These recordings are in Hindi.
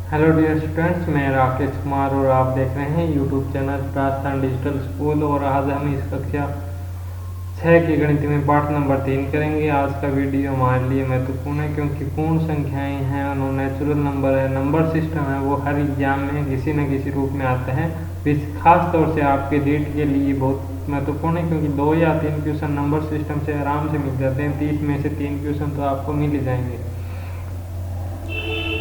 हेलो डियर स्टूडेंट्स, मैं राकेश कुमार और आप देख रहे हैं YouTube channel Rajasthan digital school. और आज हम इस कक्षा 6 की गणित में पाठ नंबर 3 करेंगे। आज का वीडियो हमारे लिए महत्वपूर्ण है क्योंकि पूर्ण संख्याएं हैं और नेचुरल नंबर है, नंबर सिस्टम है, वो हर एग्जाम में किसी न किसी रूप में आते हैं। खास तौर से आपके रीट के लिए बहुत महत्वपूर्ण है क्योंकि 2 या 3 क्वेश्चन नंबर सिस्टम से आराम से मिल जाते हैं। 30 में से 3 क्वेश्चन तो आपको मिल ही जाएंगे।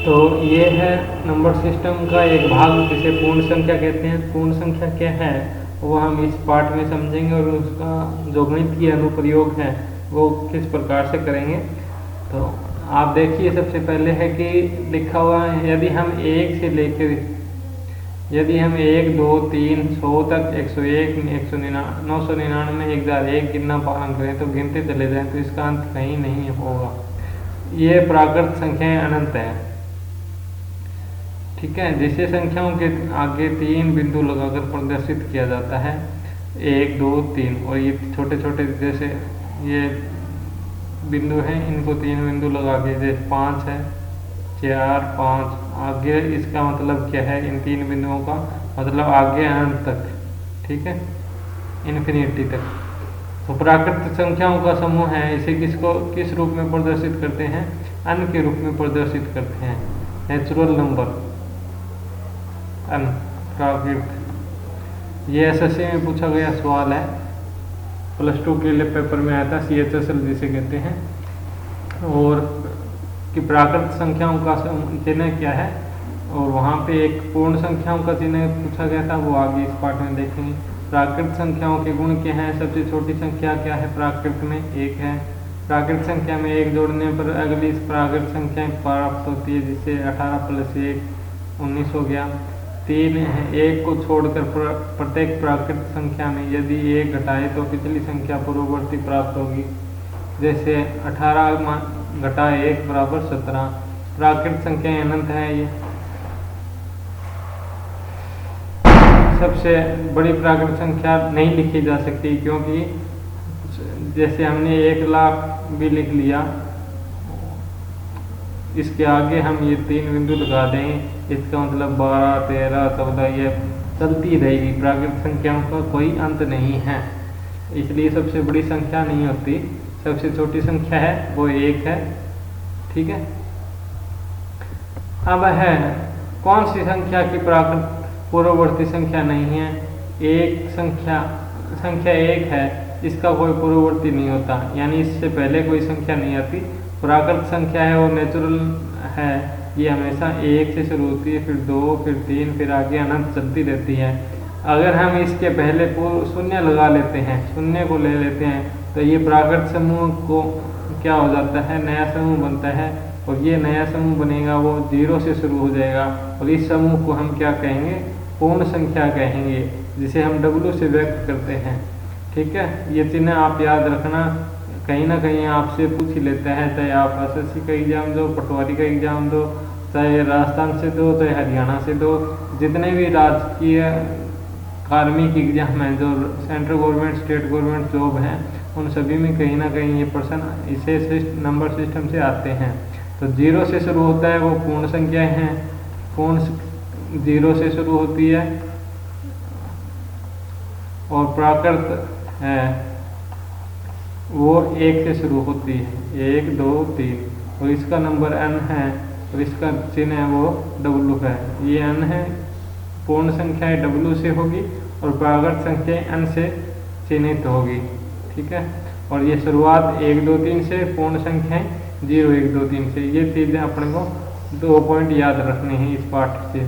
तो ये है नंबर सिस्टम का एक भाग जिसे पूर्ण संख्या कहते हैं। पूर्ण संख्या क्या है वो हम इस पाठ में समझेंगे और उसका जो गणितीय अनुप्रयोग है वो किस प्रकार से करेंगे। तो आप देखिए, सबसे पहले है कि लिखा हुआ है यदि हम 1 से लेकर 1, 2, 3, 100 तक 101, 999, 1001 गिनना पालन करें तो गिनते चले जाएं तो इसका अंत कहीं नहीं होगा। ये प्राकृत संख्याएं अनंत है, ठीक है। जिसे संख्याओं के आगे 3 बिंदु लगाकर प्रदर्शित किया जाता है, 1, 2, 3, और ये छोटे छोटे जैसे ये बिंदु हैं, इनको 3 बिंदु लगा के जैसे 5 है, 4, 5 आगे। इसका मतलब क्या है, इन 3 बिंदुओं का मतलब आगे अनंत तक, ठीक है, इन्फिनिटी तक। तो प्राकृत संख्याओं का समूह है, इसे किस रूप में प्रदर्शित करते हैं, अन के रूप में प्रदर्शित करते हैं। नेचुरल नंबर अन प्राकृत, ये एसएससी में पूछा गया सवाल है, +2 के लिए पेपर में आया था, CHSL जिसे कहते हैं। और कि प्राकृत संख्याओं का चिन्ह क्या है, और वहाँ पे एक पूर्ण संख्याओं का चिन्ह पूछा गया था, वो आगे इस पाठ में देखेंगे। प्राकृत संख्याओं के गुण क्या हैं, सबसे छोटी संख्या क्या है प्राकृत में, 1 है। प्राकृत संख्या में 1 जोड़ने पर अगली प्राकृत संख्या प्राप्त होती है, जिससे 18 + 1 19 हो गया। 3 है, 1 को छोड़कर प्रत्येक प्राकृत संख्या में यदि 1 घटाए तो पिछली संख्या पूर्ववर्ती प्राप्त होगी, जैसे 18 घटा 1 = 17। प्राकृत संख्या अनंत है। ये सबसे बड़ी प्राकृत संख्या नहीं लिखी जा सकती क्योंकि जैसे हमने 1 लाख भी लिख लिया, इसके आगे हम ये 3 बिंदु लगा दें, इसका मतलब 12, 13, 14 ये चलती रहेगी। प्राकृत संख्याओं का कोई अंत नहीं है, इसलिए सबसे बड़ी संख्या नहीं होती। सबसे छोटी संख्या है वो 1 है, ठीक है। अब है कौन सी संख्या की प्राकृत पूर्ववर्ती संख्या नहीं है। एक संख्या 1 है, इसका कोई पूर्ववर्ती नहीं होता, यानी इससे पहले कोई संख्या नहीं आती। प्राकृत संख्या है और नेचुरल है, ये हमेशा 1 से शुरू होती है, फिर 2, फिर 3, फिर आगे अनंत चलती रहती है। अगर हम इसके पहले शून्य लगा लेते हैं, शून्य को ले लेते हैं, तो ये प्राकृत समूह को क्या हो जाता है, नया समूह बनता है। और ये नया समूह बनेगा वो 0 से शुरू हो जाएगा, और इस समूह को हम क्या कहेंगे, पूर्ण संख्या कहेंगे, जिसे हम W से व्यक्त करते हैं, ठीक है। ये चिन्ह आप याद रखना, कहीं ना कहीं आपसे पूछ ही लेते हैं, चाहे आप SSC का एग्जाम दो, पटवारी का एग्जाम दो, चाहे राजस्थान से दो, चाहे हरियाणा से दो, जितने भी राजकीय कार्मिक एग्जाम हैं, जो central government, state government job हैं, उन सभी में कहीं ना कहीं ये प्रश्न इसे नंबर सिस्टम से आते हैं। तो 0 से शुरू होता है वो पूर्ण संख्याएं हैं, पूर्ण 0 से शुरू होती है। और प्राकृत है वो 1 से शुरू होती है, 1, 2, 3, और इसका नंबर n है और इसका चिन्ह है वो W है। ये n है, पूर्ण संख्याएं W से होगी और प्राकृत संख्याएं n से चिन्हित होगी, ठीक है। और ये शुरुआत 1, 2, 3 से, पूर्ण संख्याएं 0, 1, 2, 3 से। ये चीज़ें अपने को 2 पॉइंट याद रखने हैं इस पाठ से,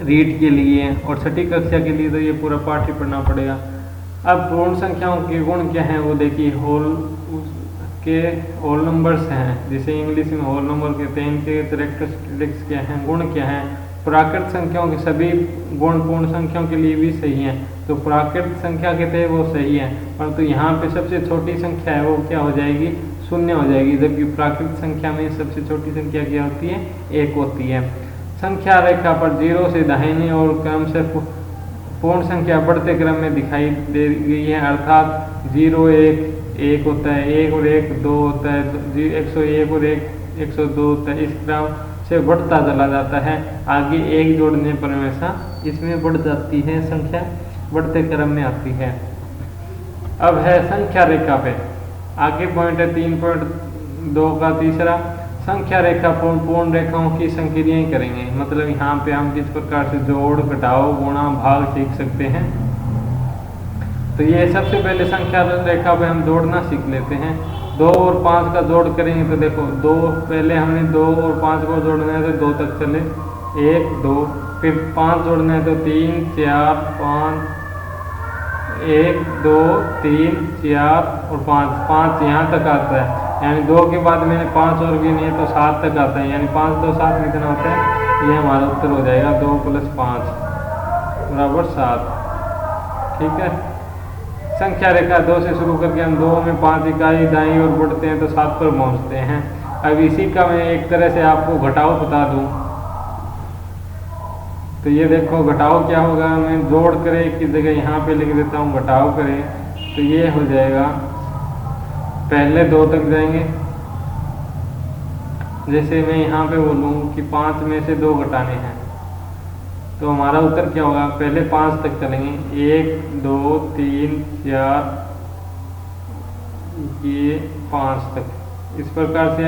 रीड के लिए और छठी कक्षा के लिए तो ये पूरा पाठ ही पढ़ना पड़ेगा। अब पूर्ण संख्याओं के गुण क्या हैं वो देखिए। होल नंबर्स हैं, जिसे इंग्लिश में होल नंबर कहते हैं, इनके कैरेक्टरिस्टिक्स क्या हैं, गुण क्या हैं। प्राकृत संख्याओं के सभी गुण पूर्ण संख्याओं के लिए भी सही हैं, तो प्राकृत संख्या के थे वो सही है, परंतु यहाँ पे सबसे छोटी संख्या है वो क्या हो जाएगी, 0 हो जाएगी, जबकि प्राकृत संख्या में सबसे छोटी संख्या क्या होती है, 1 होती है। संख्या रेखा पर 0 से दाहिने और क्रम से पूर्ण संख्या बढ़ते क्रम में दिखाई दे गई है, अर्थात 0, 1 होता है, 1 और 1 2 होता है, 101 और 1 102 होता है। इस क्रम से बढ़ता चला जाता है। आगे एक जोड़ने पर हमेशा इसमें बढ़ जाती है, संख्या बढ़ते क्रम में आती है। अब है संख्या रेखा पे, आगे पॉइंट है 3.2 का तीसरा, संख्या रेखा पूर्ण रेखाओं की संक्रियाएं करेंगे। मतलब यहाँ पे हम किस प्रकार से जोड़, घटाव, गुणा, भाग सीख सकते हैं। तो ये सबसे पहले संख्या रेखा पे हम जोड़ना सीख लेते हैं। 2 और 5 का जोड़ करेंगे तो देखो 2, पहले हमने 2 और 5 को जोड़ना है तो 2 तक चले, 1 2, फिर 5 जोड़ना है तो 3 4 5, 1 2 3 4 और 5 यहाँ तक आता है। यानी 2 के बाद मैंने 5 और गिने तो 7 तक आता है, यानी 5 2 7 कितना होता है, ये हमारा उत्तर हो जाएगा 2 + 5 = 7। ठीक है, संख्या रेखा 2 से शुरू करके हम 2 में 5 इकाई दाईं ओर बढ़ते हैं तो 7 पर पहुंचते हैं। अब इसी का मैं एक तरह से आपको घटाव बता दूं तो ये देखो घटाव क्या होगा, मैं जोड़ करें की जगह यहाँ पे लिख देता हूँ घटाव करें, तो ये हो जाएगा पहले 2 तक जाएंगे। जैसे मैं यहाँ पे बोलूँ कि 5 में से 2 घटाने हैं तो हमारा उत्तर क्या होगा, पहले 5 तक चलेंगे, 1 2 3 4 ये 5 तक इस प्रकार से।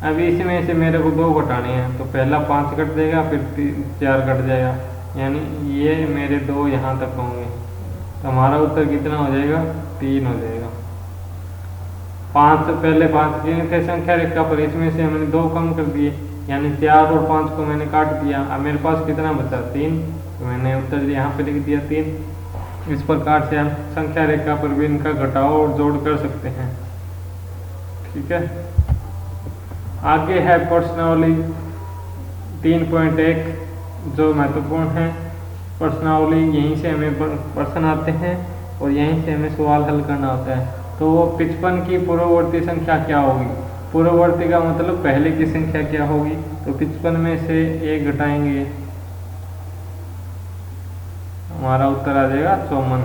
अभी इसमें से मेरे को 2 घटाने हैं तो पहला 5 कट जाएगा, फिर 4 कट जाएगा, यानी ये मेरे 2 यहाँ तक होंगे। तो हमारा उत्तर कितना हो जाएगा, 3 हो जाएगा। 5 पहले 5 गिने थे संख्या रेखा पर, इसमें से हमने 2 कम कर दिए, यानी 4 और 5 को मैंने काट दिया। अब मेरे पास कितना बचा, 3, तो मैंने उत्तर यहाँ पे लिख दिया 3। इस प्रकार से हम संख्या रेखा पर भी इनका घटाव और जोड़ कर सकते हैं। ठीक है, आगे है प्रश्नावली 3.1 जो महत्वपूर्ण है। प्रश्नावली यहीं से हमें प्रश्न आते हैं और यहीं से हमें सवाल हल करना होता है। तो 55 की पूर्ववर्ती संख्या क्या होगी, पूर्ववर्ती का मतलब पहले की संख्या क्या होगी, तो 55 में से 1 घटाएंगे, हमारा उत्तर आ जाएगा 54।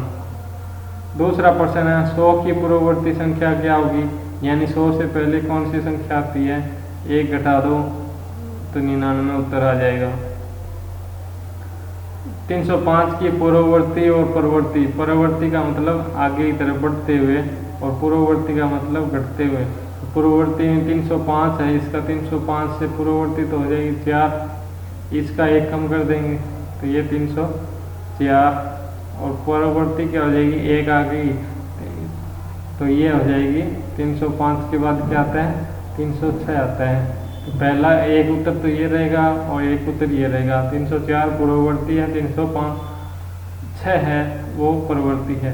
दूसरा प्रश्न है 100 की पूर्ववर्ती संख्या क्या होगी, यानी 100 से पहले कौन सी संख्या आती है, 1 घटा दो तो 99 उत्तर आ जाएगा। 305 की पूर्ववर्ती और परवर्ती, परवर्ती का मतलब आगे की तरफ बढ़ते हुए और पूर्ववर्ती का मतलब घटते हुए। पूर्ववर्ती में 305 है, इसका 305 से पूर्ववर्ती तो हो जाएगी 4, इसका 1 कम कर देंगे तो ये 304 और पूर्ववर्ती क्या हो जाएगी, 1 आ गई तो ये हो जाएगी 305 के बाद क्या आता है, 306 आता है। तो पहला एक उत्तर तो ये रहेगा और एक उत्तर ये रहेगा। 304 पूर्ववर्ती है, 305 है वो परवर्ती है।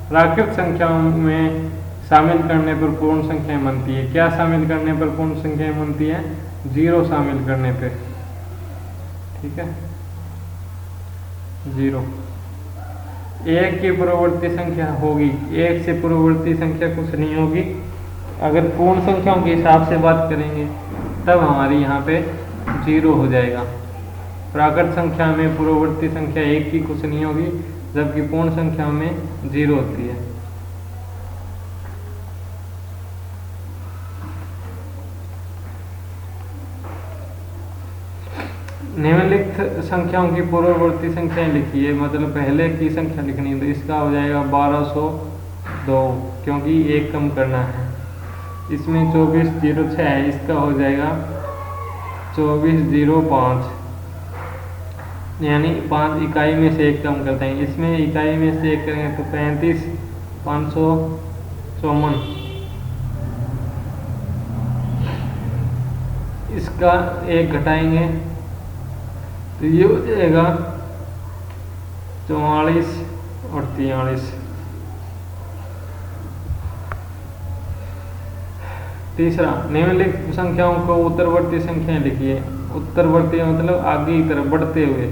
प्राकृत संख्याओं में शामिल करने पर पूर्ण संख्याएं बनती है। क्या शामिल करने पर पूर्ण संख्याएं बनती है, 0 शामिल करने पे। ठीक है, 0। 1 की पूर्ववर्ती संख्या होगी, 1 से पूर्ववर्ती संख्या कुछ नहीं होगी। अगर पूर्ण संख्याओं के हिसाब से बात करेंगे तब हमारी यहाँ पे 0 हो जाएगा। प्राकृत संख्या में पूर्ववर्ती संख्या 1 की कुछ नहीं होगी, जबकि पूर्ण संख्या में 0 होती है। निम्नलिखित संख्याओं की पूर्ववर्ती संख्याएं लिखिए, मतलब पहले की संख्या लिखनी है तो इसका हो जाएगा 1202 क्योंकि 1 कम करना है। इसमें 2406 है, इसका हो जाएगा 2405, यानी 5 इकाई में से 1 कम करते हैं। इसमें इकाई में से 1 करेंगे तो 35,554, इसका 1 घटाएंगे तो ये हो जाएगा 44 और 43। तीसरा, निम्नलिखित संख्याओं को उत्तरवर्ती संख्याएं लिखिए। उत्तरवर्ती मतलब आगे की तरफ बढ़ते हुए।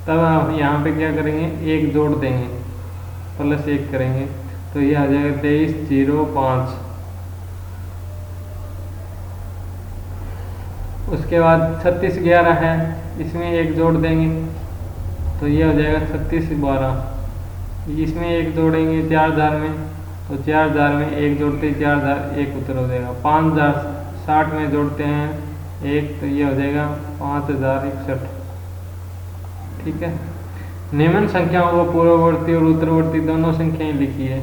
तब हम यहाँ पे क्या करेंगे, 1 जोड़ देंगे, +1 करेंगे तो ये आ जाएगा 2305। उसके बाद 3611 है, इसमें 1 जोड़ देंगे तो ये हो जाएगा 3612। इसमें 1 जोड़ेंगे 4000 में तो 4000 में 1 जोड़ते ही 4000 एक उत्तर हो जाएगा। 5060 में जोड़ते हैं 1 तो ये हो जाएगा 5061। ठीक है। निम्न संख्याओं को पूर्ववर्ती और उत्तरवर्ती दोनों संख्याएं लिखी है।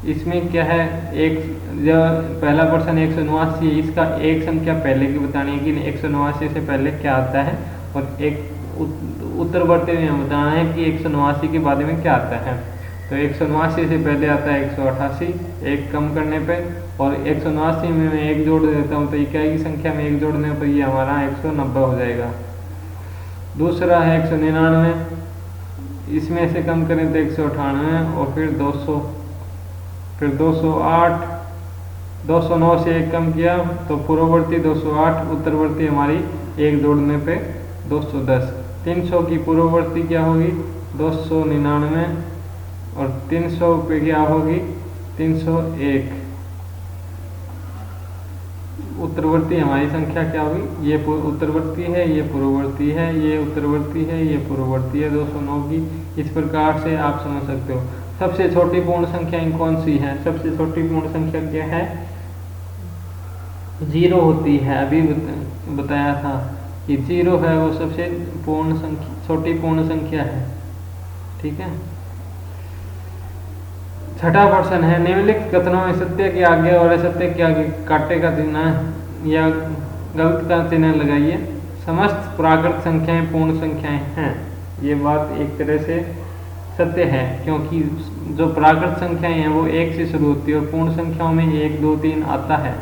इसमें क्या है, एक जब पहला प्रश्न 189, इसका एक संख्या पहले की बतानी है कि 189 से पहले क्या आता है, और एक उत्तरवर्ती में बताना है कि 189 के बाद में क्या आता है। तो 189 से पहले आता है 188 एक कम करने पे, और 189 में मैं 1 जोड़ देता हूँ तो ये क्या है की संख्या में 1 जोड़ने पर ये हमारा 190 हो जाएगा। दूसरा है 199, इसमें से कम करें तो 198 और फिर 200, फिर 208, 209 से 1 कम किया तो पूर्ववर्ती 208, उत्तरवर्ती हमारी 1 जोड़ने पे 210। 300 की पूर्ववर्ती क्या होगी 299 और 300 पे क्या होगी 301। उत्तरवर्ती हमारी संख्या क्या होगी, ये उत्तरवर्ती है, ये पूर्ववर्ती है, ये उत्तरवर्ती है, ये पूर्ववर्ती है 209 की। इस प्रकार से आप समझ सकते हो। सबसे छोटी पूर्ण संख्याएं कौन सी हैं, सबसे छोटी पूर्ण संख्या क्या है 0 होती है। अभी बताया था कि 0 है वो सबसे पूर्ण संख्या, छोटी पूर्ण संख्या है। ठीक है। छठा प्रश्न है, निम्नलिखित कथनों में सत्य के आगे और असत्य के आगे कांटे का चिन्ह या गलत का चिन्ह लगाइए। समस्त प्राकृत संख्याएं पूर्ण संख्याएं हैं, ये बात एक तरह से सत्य है, क्योंकि जो प्राकृत संख्याएं हैं वो 1 से शुरू होती है और पूर्ण संख्याओं में 1 2 3 आता है,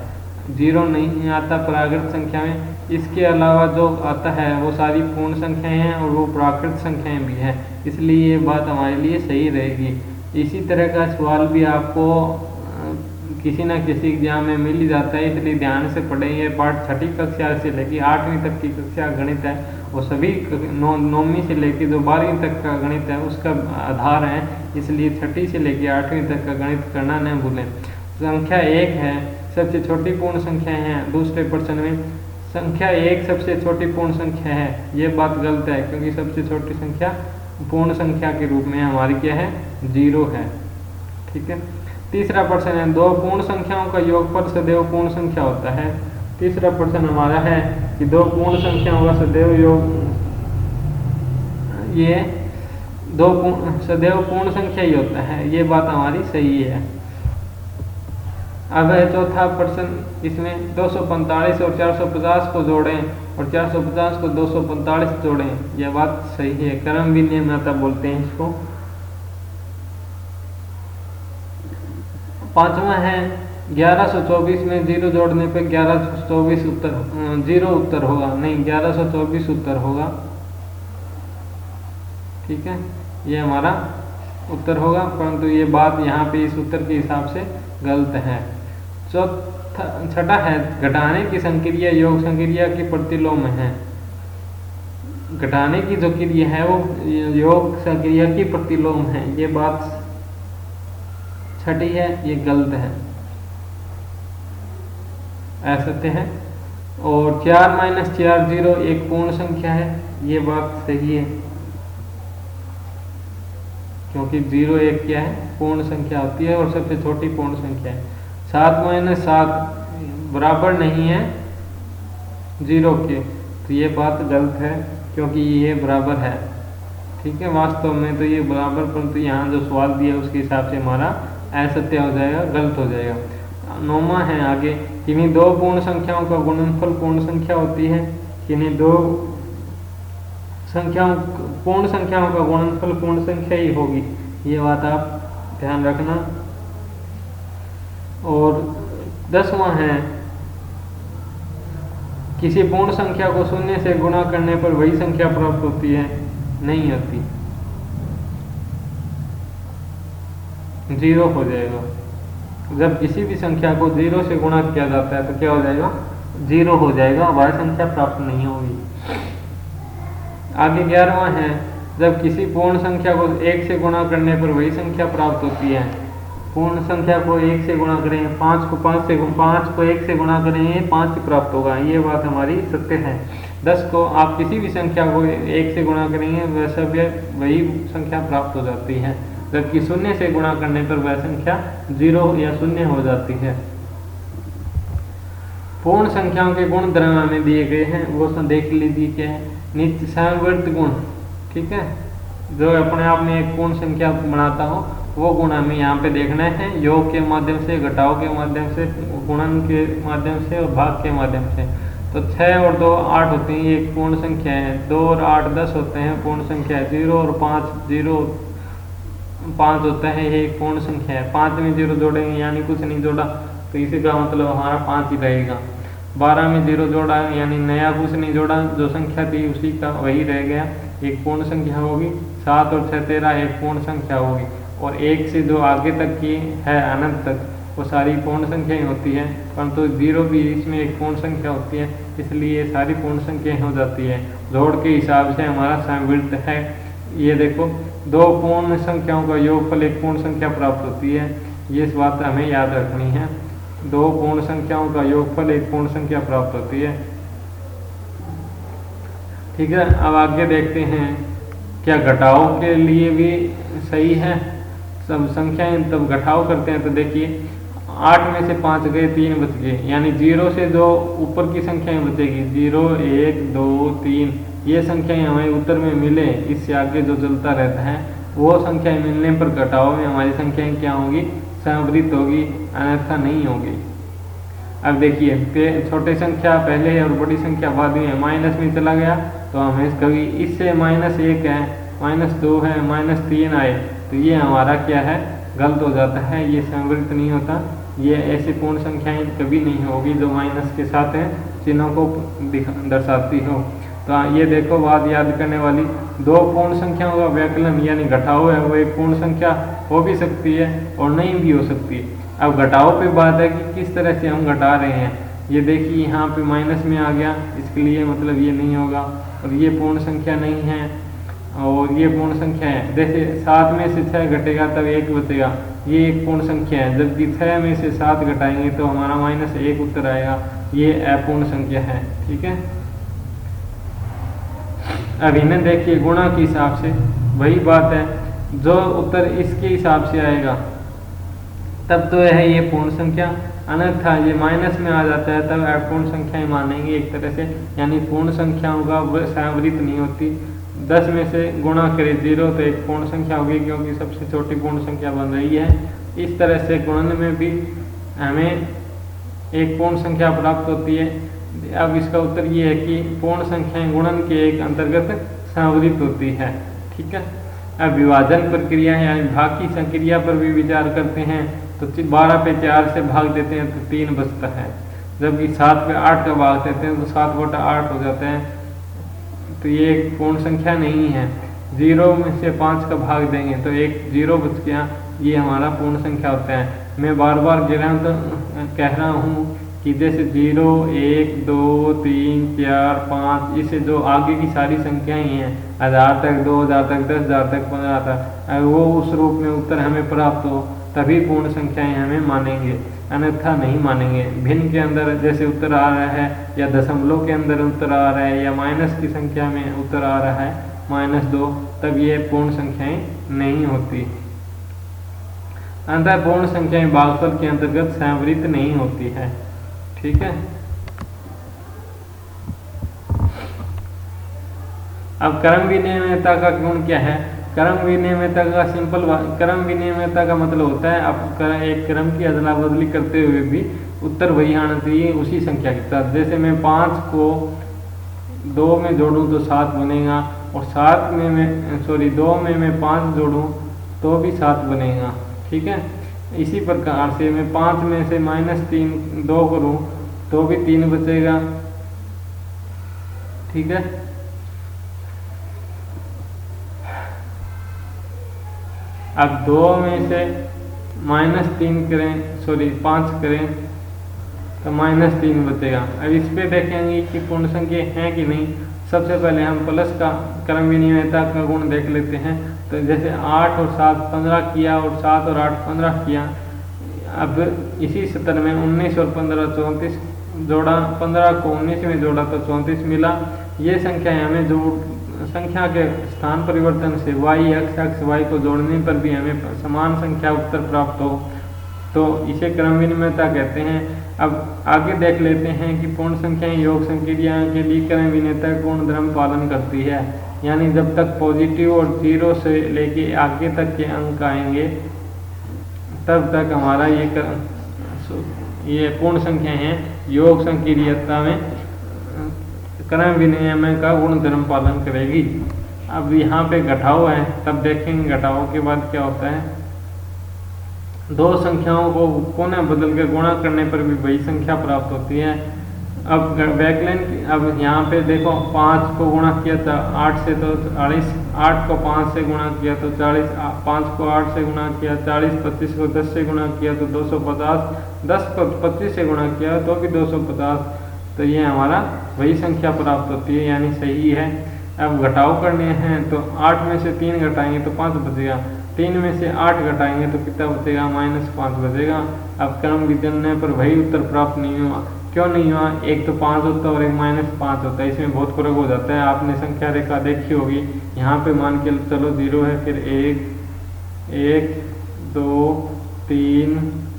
0 नहीं आता प्राकृत संख्या में। इसके अलावा जो आता है वो सारी पूर्ण संख्याएं हैं और वो प्राकृत संख्याएं भी हैं, इसलिए ये बात हमारे लिए सही रहेगी। इसी तरह का सवाल भी आपको किसी न किसी एग्जाम में मिल ही जाता है, इसलिए ध्यान से पढ़ें। ये पाठ छठी कक्षा से लेकर 8वीं तक की कक्षा गणित है, और सभी 9वीं से लेकर जो 12वीं तक का गणित है उसका आधार है, इसलिए छठी से लेकर 8वीं तक का गणित करना न भूलें। संख्या 1 है सबसे छोटी पूर्ण संख्या है। दूसरे प्रश्न में संख्या 1 सबसे छोटी पूर्ण संख्या है, ये बात गलत है, क्योंकि सबसे छोटी संख्या पूर्ण संख्या के रूप में हमारी क्या है 0 है। ठीक है। तीसरा प्रश्न है, 2 पूर्ण संख्याओं का योगफल सदैव पूर्ण संख्या होता है। तीसरा प्रश्न हमारा है कि 2 पूर्ण संख्याओं का सदैव योग, ये 2 सदैव पूर्ण संख्या ही होता है, ये बात हमारी सही है। अब है चौथा प्रश्न, इसमें 245 और 450 को जोड़ें और 450 को 245 जोड़ें, यह बात सही है। क्रम विनिमयता बोलते हैं इसको। पांचवा है 1124 में 0 जोड़ने पे 1124 उत्तर 0 उत्तर होगा, नहीं 1124 उत्तर होगा। ठीक है, ये हमारा उत्तर होगा, परंतु ये बात यहाँ पे इस उत्तर के हिसाब से गलत है। छठा है, घटाने की संक्रिया योग संक्रिया की प्रतिलोम है। घटाने की जो क्रिया है वो योग संक्रिया की प्रतिलोम है, ये बात छठी है, ये गलत है, असत्य है। और 4 - 4 0 एक पूर्ण संख्या है, ये बात सही है, क्योंकि 0 एक क्या है पूर्ण संख्या होती है और सबसे छोटी पूर्ण संख्या है। 7 - 7 बराबर नहीं है 0 के, तो ये बात गलत है, क्योंकि ये बराबर है। ठीक है, वास्तव में तो ये बराबर, परंतु यहाँ जो सवाल दिया है उसके हिसाब से हमारा असत्य हो जाएगा, गलत हो जाएगा। 9वां है आगे, किन्हीं 2 पूर्ण संख्याओं का गुणनफल पूर्ण संख्या होती है। किन्हीं 2 संख्याओं पूर्ण संख्याओं का गुणनफल पूर्ण संख्या ही होगी, ये बात आप ध्यान रखना। और 10वां है, किसी पूर्ण संख्या को 0 से गुणा करने पर वही संख्या प्राप्त होती है, नहीं होती, 0 हो जाएगा। जब किसी भी संख्या को 0 से गुणा किया जाता है तो क्या हो जाएगा 0 हो जाएगा, वह संख्या प्राप्त नहीं होगी। आगे 11वां है, जब किसी पूर्ण संख्या को 1 से गुणा करने पर वही संख्या प्राप्त होती है। पूर्ण संख्या को 1 से गुणा करें, 5 को 1 से गुणा करें 5 ही प्राप्त होगा, ये बात हमारी सत्य है। 10 को आप किसी भी संख्या को 1 से गुणा करेंगे वैसा भी वही संख्या प्राप्त हो जाती है। जबकि शून्य से गुणा करने पर वह संख्या 0 या शून्य हो जाती है। पूर्ण संख्याओं के गुण द्रव्य में दिए गए हैं, वो देख लीजिए क्या है। नित्य समवर्त गुण, ठीक है, जो अपने आप में एक पूर्ण संख्या बनाता हो वो गुण हमें यहाँ पे देखना है, योग के माध्यम से, घटाव के माध्यम से, गुणन के माध्यम से और भाग के माध्यम से। तो 6 और 2 8 होती हैं, ये एक पूर्ण संख्या है। 2 और 8 10 होते हैं, पूर्ण संख्या है। 0 और 5 होता है, ये एक पूर्ण संख्या है। 5 में 0 जोड़ेंगे यानी कुछ नहीं जोड़ा तो इसी का मतलब हमारा 5 ही रहेगा। 12 में 0 जोड़ा यानी नया कुछ नहीं जोड़ा, जो संख्या थी उसी का वही रह गया, एक पूर्ण संख्या होगी। 7 और 6 13 एक पूर्ण संख्या होगी। और 1 से जो आगे तक की है अनंत तक वो सारी पूर्ण संख्याएं होती है, परंतु 0 भी इसमें एक पूर्ण संख्या होती है, इसलिए ये सारी पूर्ण संख्याएं हो जाती है। जोड़ के हिसाब से हमारा समवर्त है। ये देखो, 2 पूर्ण संख्याओं का योगफल एक पूर्ण संख्या प्राप्त होती है, ये इस बात हमें याद रखनी है। 2 पूर्ण संख्याओं का योगफल एक पूर्ण संख्या प्राप्त होती है, ठीक है। अब आगे देखते हैं, क्या घटाव के लिए भी सही है सब संख्याएं, तब घटाव करते हैं तो देखिए 8 में से 5 गए, 3 बच गए, यानी 0 से जो ऊपर की संख्याएं बचेगी 0 1 2 3 ये संख्याएं हमें उत्तर में मिले, इससे आगे जो चलता रहता है वो संख्याएं मिलने पर घटाव में हमारी संख्याएं क्या होगी, समवर्त होगी, अन्यथा नहीं होगी। अब देखिए, छोटे संख्या पहले और बड़ी संख्या बाद में, माइनस में चला गया तो हमें कभी इससे -1 है, -2 है, -3 आए तो ये हमारा क्या है, गलत हो जाता है, ये समवर्त नहीं होता। ये ऐसी पूर्ण संख्याएं कभी नहीं होगी जो माइनस के साथ हैं चिन्हों को दर्शाती हो। तो ये देखो, बात याद करने वाली, 2 पूर्ण संख्याओं का व्यकलन यानी घटाव है, वो एक पूर्ण संख्या हो भी सकती है और नहीं भी हो सकती है। अब घटाव पे बात है कि किस तरह से हम घटा रहे हैं। ये देखिए यहाँ पे माइनस में आ गया, इसके लिए मतलब ये नहीं होगा, और ये पूर्ण संख्या नहीं है और ये पूर्ण संख्या है। जैसे 7 में से 6 घटेगा तब 1 बचेगा, ये एक पूर्ण संख्या है, जबकि 6 में से 7 घटाएंगे तो हमारा -1 उत्तर आएगा, ये अपूर्ण संख्या है, ठीक है। अब इन्हें देखिए, गुणा के हिसाब से वही बात है, जो उत्तर इसके हिसाब से आएगा तब तो है ये पूर्ण संख्या, अन्यथा ये माइनस में आ जाता है तब अपूर्ण संख्याएं मानेंगे एक तरह से, यानी पूर्ण संख्याओं का समवर्त नहीं होती। 10 में से गुणा करें 0 तो एक पूर्ण संख्या होगी, क्योंकि सबसे छोटी पूर्ण संख्या बन रही है। इस तरह से गुणन में भी हमें एक पूर्ण संख्या प्राप्त होती है। अब इसका उत्तर ये है कि पूर्ण संख्याएं गुणन के एक अंतर्गत समवर्त होती है, ठीक है। अब विभाजन प्रक्रिया यानी भाग की संक्रिया पर भी विचार करते हैं तो 12 पे 4 से भाग देते हैं तो 3 बचता है, जबकि 7 पे 8 का भाग देते हैं तो 7/8 हो जाता है, तो ये एक पूर्ण संख्या नहीं है। 0 में से 5 का भाग देंगे तो एक 0 बच गया, ये हमारा पूर्ण संख्या होता है। मैं बार बार कह रहा हूँ कि जैसे 0 1 2 3 4 5 इससे जो आगे की सारी संख्याएं हैं 1000 तक, 2000 तक, 10,000 तक, 15,000 तक, वो उस रूप में उत्तर हमें प्राप्त हो तभी पूर्ण संख्याएं हमें मानेंगे, अन्यथा नहीं मानेंगे। भिन्न के अंदर जैसे उत्तर आ रहा है या दशमलव के अंदर उत्तर आ रहा है या माइनस की संख्या में उत्तर आ रहा है -2, तब ये पूर्ण संख्याएं नहीं होती। अतः पूर्ण संख्याएं भागफल के अंतर्गत समवर्त नहीं होती है, ठीक है। अब क्रम विनिमयता का गुण क्या है? क्रम विनिमयता का क्रम विनिमयता का मतलब होता है आप एक क्रम की अदला बदली करते हुए भी उत्तर वही आना चाहिए उसी संख्या के साथ। जैसे मैं 5 को 2 में जोड़ूं तो 7 बनेगा, और 2 में मैं 5 जोड़ूं तो भी 7 बनेगा, ठीक है। इसी प्रकार से मैं 5 में से -3 2 करूं तो भी 3 बचेगा, ठीक है। अब 2 में से -5 करें तो -3 बचेगा। अब इस पे देखेंगे कि पूर्ण संख्या है कि नहीं। सबसे पहले हम प्लस का क्रम विनिमयता का गुण देख लेते हैं। तो जैसे 8 और 7 15 किया और 7 और 8 15 किया। अब इसी सत्र में 19 और 15 34 जोड़ा, 15 को 19 में जोड़ा तो 34 मिला। ये संख्याएं हमें संख्या के स्थान परिवर्तन से y x y को जोड़ने पर भी हमें समान संख्या उत्तर प्राप्त हो तो इसे क्रम विनिमयता कहते हैं। अब आगे देख लेते हैं कि पूर्ण संख्याएं योग संक्रिया के लिए क्रम विनिमयता पूर्ण धर्म पालन करती है, यानी जब तक पॉजिटिव और 0 से लेके आगे तक के अंक आएंगे तब तक हमारा ये पूर्ण संख्याएं हैं योग संक्रियता में क्रम विनिमय का गुण धर्म पालन करेगी। अब यहाँ पे घटाव है, तब देखेंगे घटाव के बाद क्या होता है। दो संख्याओं को पुनः बदल कर गुणा करने पर भी वही संख्या प्राप्त होती है। अब बैकलाइन अब यहाँ पे देखो 5 को गुणा किया था 8 से तो 40, 8 को 5 से गुणा किया तो 40, 5 को 8 से गुणा किया 40, 25 को 10 से गुणा किया तो 250, 10 को 25 से गुणा किया तो भी 250, तो ये हमारा वही संख्या प्राप्त होती है, यानी सही है। अब घटाव करने हैं तो 8 में से 3 घटाएंगे तो 5 बचेगा, 3 में से 8 घटाएंगे तो कितना बचेगा, -5 बचेगा। अब क्रम बदलने पर वही उत्तर प्राप्त नहीं हुआ। क्यों नहीं हुआ, एक तो 5 होता है और एक -5 होता है, इसमें बहुत फर्क हो जाता है। आपने संख्या रेखा देखी होगी, यहाँ पे मान के चलो 0 है, फिर 1 2 3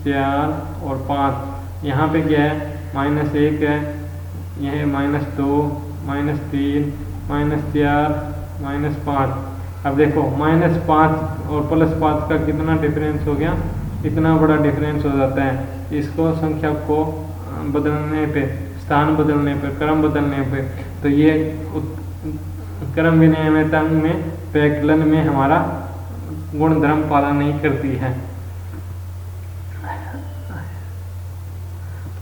4 और 5, यहाँ पे क्या है -1 है, यह -2 -3 -4 -5। अब देखो -5 और +5 का कितना डिफरेंस हो गया, इतना बड़ा डिफरेंस हो जाता है। इसको संख्या को बदलने पे, स्थान बदलने पे, क्रम बदलने पे, तो ये क्रम विनिमयता में पैकलन में हमारा गुण धर्म पालन नहीं करती है।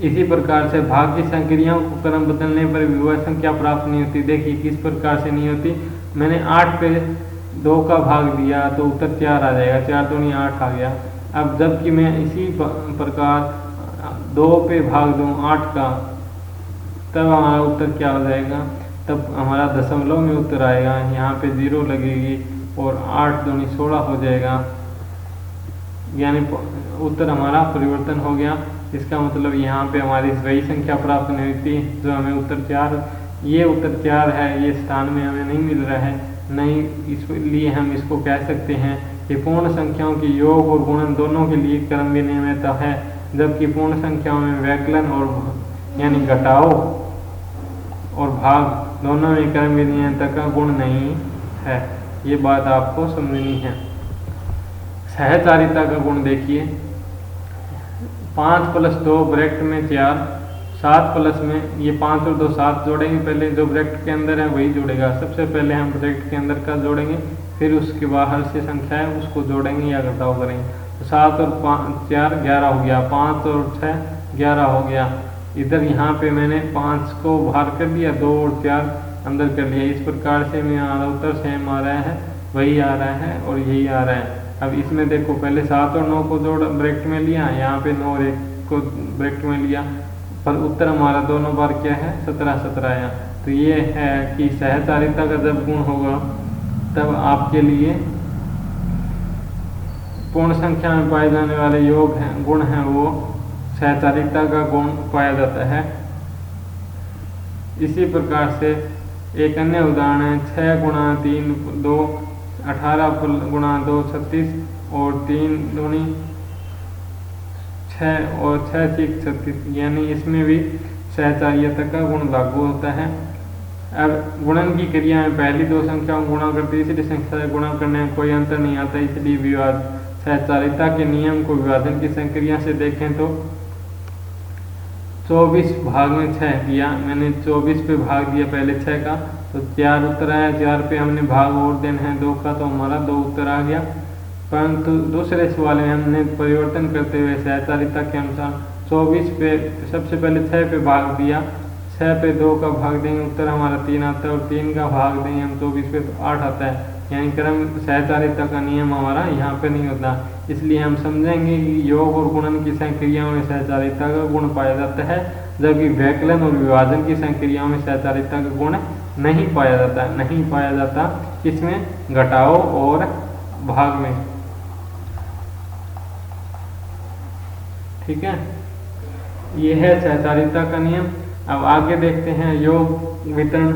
इसी प्रकार से भाग की संक्रियाओं को क्रम बदलने पर भी वह संख्या प्राप्त नहीं होती। देखिए किस प्रकार से नहीं होती। मैंने 8 पे 2 का भाग दिया तो उत्तर 4 आ जाएगा, 4 दूनी 8 आ गया। अब जबकि मैं इसी प्रकार 2 पे भाग दूं 8 का, तब हमारा उत्तर क्या हो जाएगा, तब हमारा दशमलव में उत्तर आएगा, यहाँ पे 0 लगेगी और 8 दूनी 16 हो जाएगा, यानी उत्तर हमारा परिवर्तन हो गया। इसका मतलब यहाँ पे हमारी वही संख्या प्राप्त नहीं हुई जो हमें उत्तर 4, ये उत्तर 4 है, ये स्थान में हमें नहीं मिल रहा है, नहीं, इसलिए हम इसको कह सकते हैं कि पूर्ण संख्याओं की योग और गुणन दोनों के लिए क्रम विनिमयता है, जबकि पूर्ण संख्याओं में वैकलन और यानी घटाव और भाग दोनों में क्रम विनिमयता का गुण नहीं है। ये बात आपको समझनी है। सहचारिता का गुण देखिए, 5 + 2 ब्रैकेट में 4, 7 प्लस में ये 5 और 2 7 जोड़ेंगे, पहले जो ब्रैकेट के अंदर है वही जुड़ेगा। सबसे पहले हम ब्रैकेट के अंदर का जोड़ेंगे, फिर उसके बाहर से संख्या है उसको जोड़ेंगे या घटाव करेंगे। तो 7 और 4 11 हो गया, 5 और 6 11 हो गया। इधर यहाँ पे मैंने 5 को बाहर कर दिया, 2 और 4 अंदर कर लिया। इस प्रकार से मेरा उत्तर सेम आ रहा है, वही आ रहा है और यही आ रहा है। अब इसमें देखो पहले 7 और 9 को जोड़ ब्रैकेट में लिया, यहाँ पे 9 और 1 को ब्रैकेट में लिया, पर उत्तर हमारा दोनों बार क्या है 17 17 आया। तो ये है कि सहचारिता का जब गुण होगा तब आपके लिए पूर्ण संख्या में पाए जाने वाले योग हैं गुण हैं वो सहचारिता का गुण पाया जाता है। इसी प्रकार से एक अन्य उदाहरण है 6 × 3 2 18 × 2 36 और 3 दूनी 6 और 6 6 36, यानी इसमें भी सहचारिता का गुण लागू होता है। अब गुणन की क्रिया में पहली दो संख्याओं को गुणा कर तीसरी संख्या से गुणा करने में कोई अंतर नहीं आता, इसलिए विवाद सहचारिता के नियम को विभाजन की संक्रिया से देखें तो 24 भाग में 6 दिया, मैंने 24 पे भाग दिया पहले 6 का, तो 4 उत्तर आया। 4 पे हमने भाग और देना है 2 का, तो हमारा 2 उत्तर आ गया। परंतु दूसरे सवाल में हमने परिवर्तन करते हुए सहचारिता के अनुसार 24 पे सबसे पहले 6 पे भाग दिया, 6 पे 2 का भाग देंगे उत्तर हमारा 3 आता है, और 3 का भाग देंगे हम 24 पे तो 8 आता है। यानी क्रम सहचारिता का नियम हमारा यहाँ पे नहीं होता। इसलिए हम समझेंगे कि योग और गुणन की संक्रियाओं में सहचारिता का गुण पाया जाता है, जबकि वैकलन और विभाजन की संक्रियाओं में सहचारिता का गुण नहीं पाया जाता। नहीं पाया जाता किसमें? घटाओ और भाग में। ठीक है, ये है सहचारिता का नियम। अब आगे देखते हैं योग वितरण।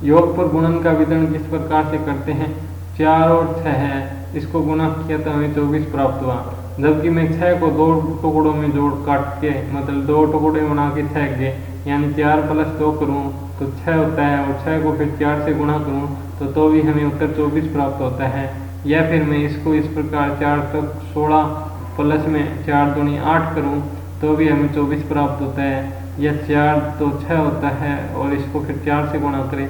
योग पर गुणन का वितरण किस प्रकार से करते हैं? 4 और 6 है, इसको गुणा किया तो हमें 24 प्राप्त हुआ। जबकि मैं 6 को 2 टुकड़ों में जोड़ काट के मतलब 2 टुकड़े बना के 6 के यानी 4 + 2 करूँ तो 6 होता है, और 6 को फिर 4 से गुणा करूँ तो भी हमें उत्तर 24 प्राप्त होता है। या फिर मैं इसको इस प्रकार 4 तक 16 प्लस में 4 दूनी 8 करूँ तो भी हमें 24 प्राप्त होता है। या 4 तो 6 होता है और इसको फिर 4 से गुणा करें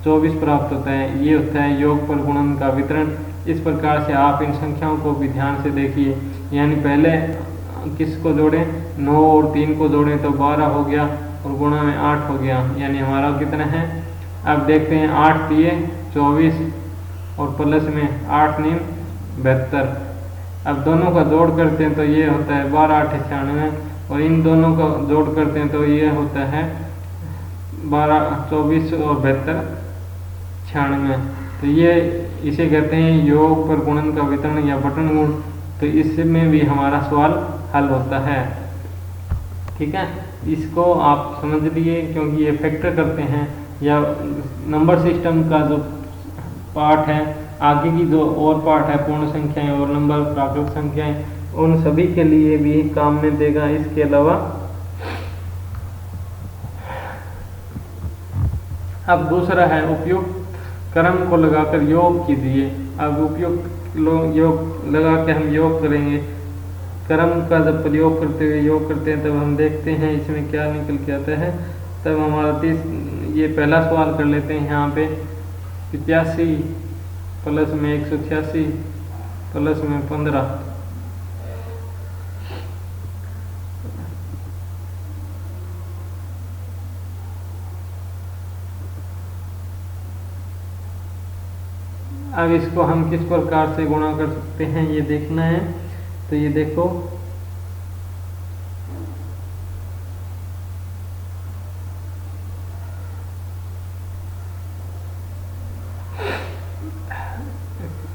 तो 24 प्राप्त होता है। ये होता है योग पर गुणन का वितरण। इस प्रकार से आप इन संख्याओं को भी ध्यान से देखिए, यानी पहले किसको जोड़ें, 9 और 3 को जोड़ें तो 12 हो गया और गुणा में 8 हो गया, यानी हमारा कितना है। अब देखते हैं 8 दिए 24 और प्लस में 8 नीम 72। अब दोनों का जोड़ करते हैं तो ये होता है 12 8 96, और इन दोनों का जोड़ करते हैं तो ये होता है 12 24 और 72 96। तो ये इसे कहते हैं योग पर गुणन का वितरण या बटन गुण। तो इसमें भी हमारा सवाल हल होता है। ठीक है, इसको आप समझ लिए, क्योंकि ये फैक्टर करते हैं या नंबर सिस्टम का जो पार्ट है, आगे की जो और पार्ट है पूर्ण संख्याएं और नंबर प्राकृत संख्याएं, उन सभी के लिए भी काम में देगा। इसके अलावा अब दूसरा है उपयुक्त क्रम को लगाकर योग कीजिए। अब उपयुक्त योग लगा के हम योग करेंगे। क्रम का जब प्रयोग करते हुए योग करते हैं तब हम देखते हैं इसमें क्या निकल के आता है। तब हमारा ये पहला सवाल कर लेते हैं यहाँ पे 85 प्लस में 186 प्लस में 15। अब इसको हम किस प्रकार से गुणा कर सकते हैं ये देखना है। तो ये देखो,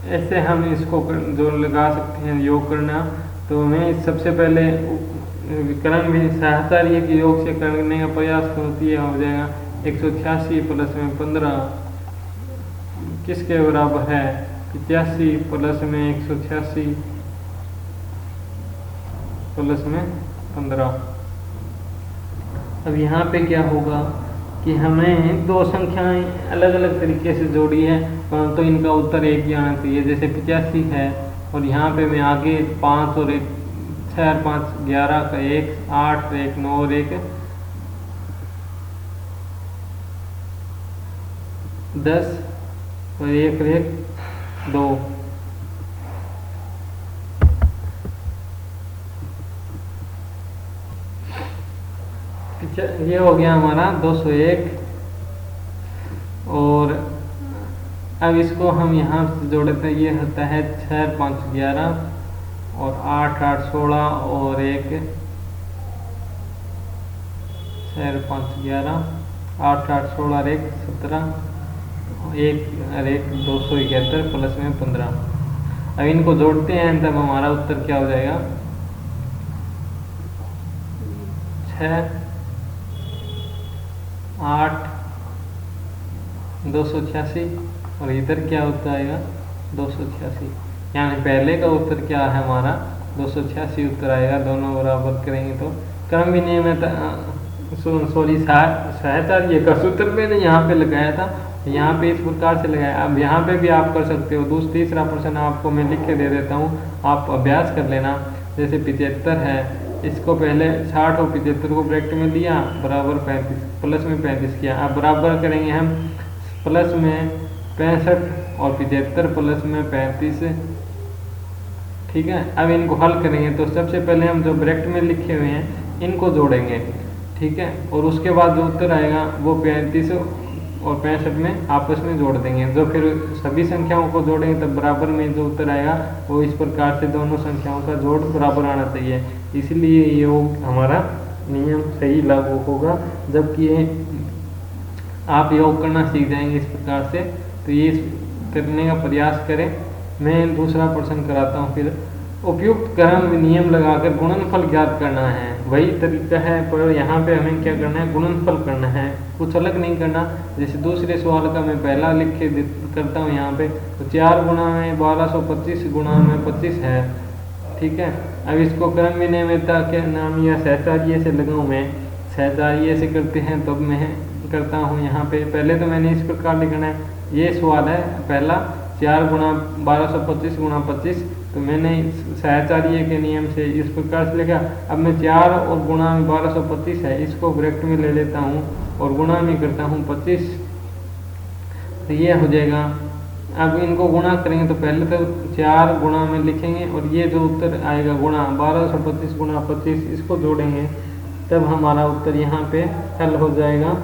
ऐसे हम इसको जो लगा सकते हैं योग करना। तो हमें सबसे पहले विकरण भी सहायता रही है कि योग से करने का प्रयास होती है, हो जाएगा 186 प्लस में 15 किसके बराबर है 85 प्लस में 186 प्लस में 15। अब यहाँ पे क्या होगा कि हमें दो संख्याएं अलग अलग तरीके से जोड़ी है, परंतु तो इनका उत्तर एक ही आना चाहिए। जैसे 85 है और यहाँ पे मैं आगे 5 और 1 6 और 5 11 का 1 8 1 9 और 1 10 और 1 और 1 2। ये हो गया हमारा 201। और अब इसको हम यहाँ से जोड़ते हैं, ये होता है 6 और 5 11 और 8 8 16 और 1 6 और 5 11 8 8 16 और 1 17 1 और 1 271 प्लस में 15। अब इनको जोड़ते हैं तब हमारा उत्तर क्या हो जाएगा 6 8 286 और इधर क्या होता है 286, यानी पहले का उत्तर क्या है हमारा 286 उत्तर आएगा। दोनों बराबर करेंगे तो क्रम भी नियम है, सॉरी सहायता ये का सूत्र मैंने यहाँ पे लगाया था, यहाँ पे इस प्रकार से लगाया। अब यहाँ पे भी आप कर सकते हो। तीसरा प्रश्न आपको मैं लिख के दे देता हूँ, आप अभ्यास कर लेना। जैसे 75 है, इसको पहले 60 और 75 को ब्रैकेट में लिया बराबर 35 प्लस में 35 किया। अब बराबर करेंगे हम प्लस में 65 और 75 प्लस में 35। ठीक है, अब इनको हल करेंगे तो सबसे पहले हम जो ब्रैकेट में लिखे हुए हैं इनको जोड़ेंगे। ठीक है, और उसके बाद जो उत्तर आएगा वो 35 और 65 में आपस में जोड़ देंगे। जो फिर सभी संख्याओं को जोड़ेंगे तब बराबर में जो उत्तर आएगा वो इस प्रकार से दोनों संख्याओं का जोड़ बराबर आना चाहिए। इसलिए योग हमारा नियम सही लागू होगा। जबकि आप योग करना सीख जाएंगे इस प्रकार से, तो ये करने का प्रयास करें। मैं दूसरा प्रश्न कराता हूँ फिर। उपयुक्त क्रम नियम लगाकर गुणनफल ज्ञात करना है। वही तरीका है, पर यहाँ पे हमें क्या करना है, गुणनफल करना है, कुछ अलग नहीं करना। जैसे दूसरे सवाल का मैं पहला लिख के करता हूँ यहाँ पे, तो 4 गुणा में 1225 गुणा में 25 है। ठीक है, अब इसको क्रम विनियमितता के नाम या सहचार्य से लगाऊँ मैं, सहचार्य से करते हैं तब मैं करता हूँ यहाँ पे। पहले तो मैंने इस प्रकार लिखना है, ये सवाल है पहला 4 गुणा 1225 गुणा 25, तो मैंने सहचार्य के नियम से इस प्रकार से लिखा। अब मैं 4 और गुणा में 1225 है, इसको ब्रैकेट में ले लेता हूँ और गुणा में करता हूँ 25, तो ये हो जाएगा। अब इनको गुणा करेंगे तो पहले तो 4 गुणा में लिखेंगे और ये जो उत्तर आएगा गुणा 1225 गुणा 25, इसको जोड़ेंगे, तब हमारा उत्तर यहाँ पे हल हो जाएगा।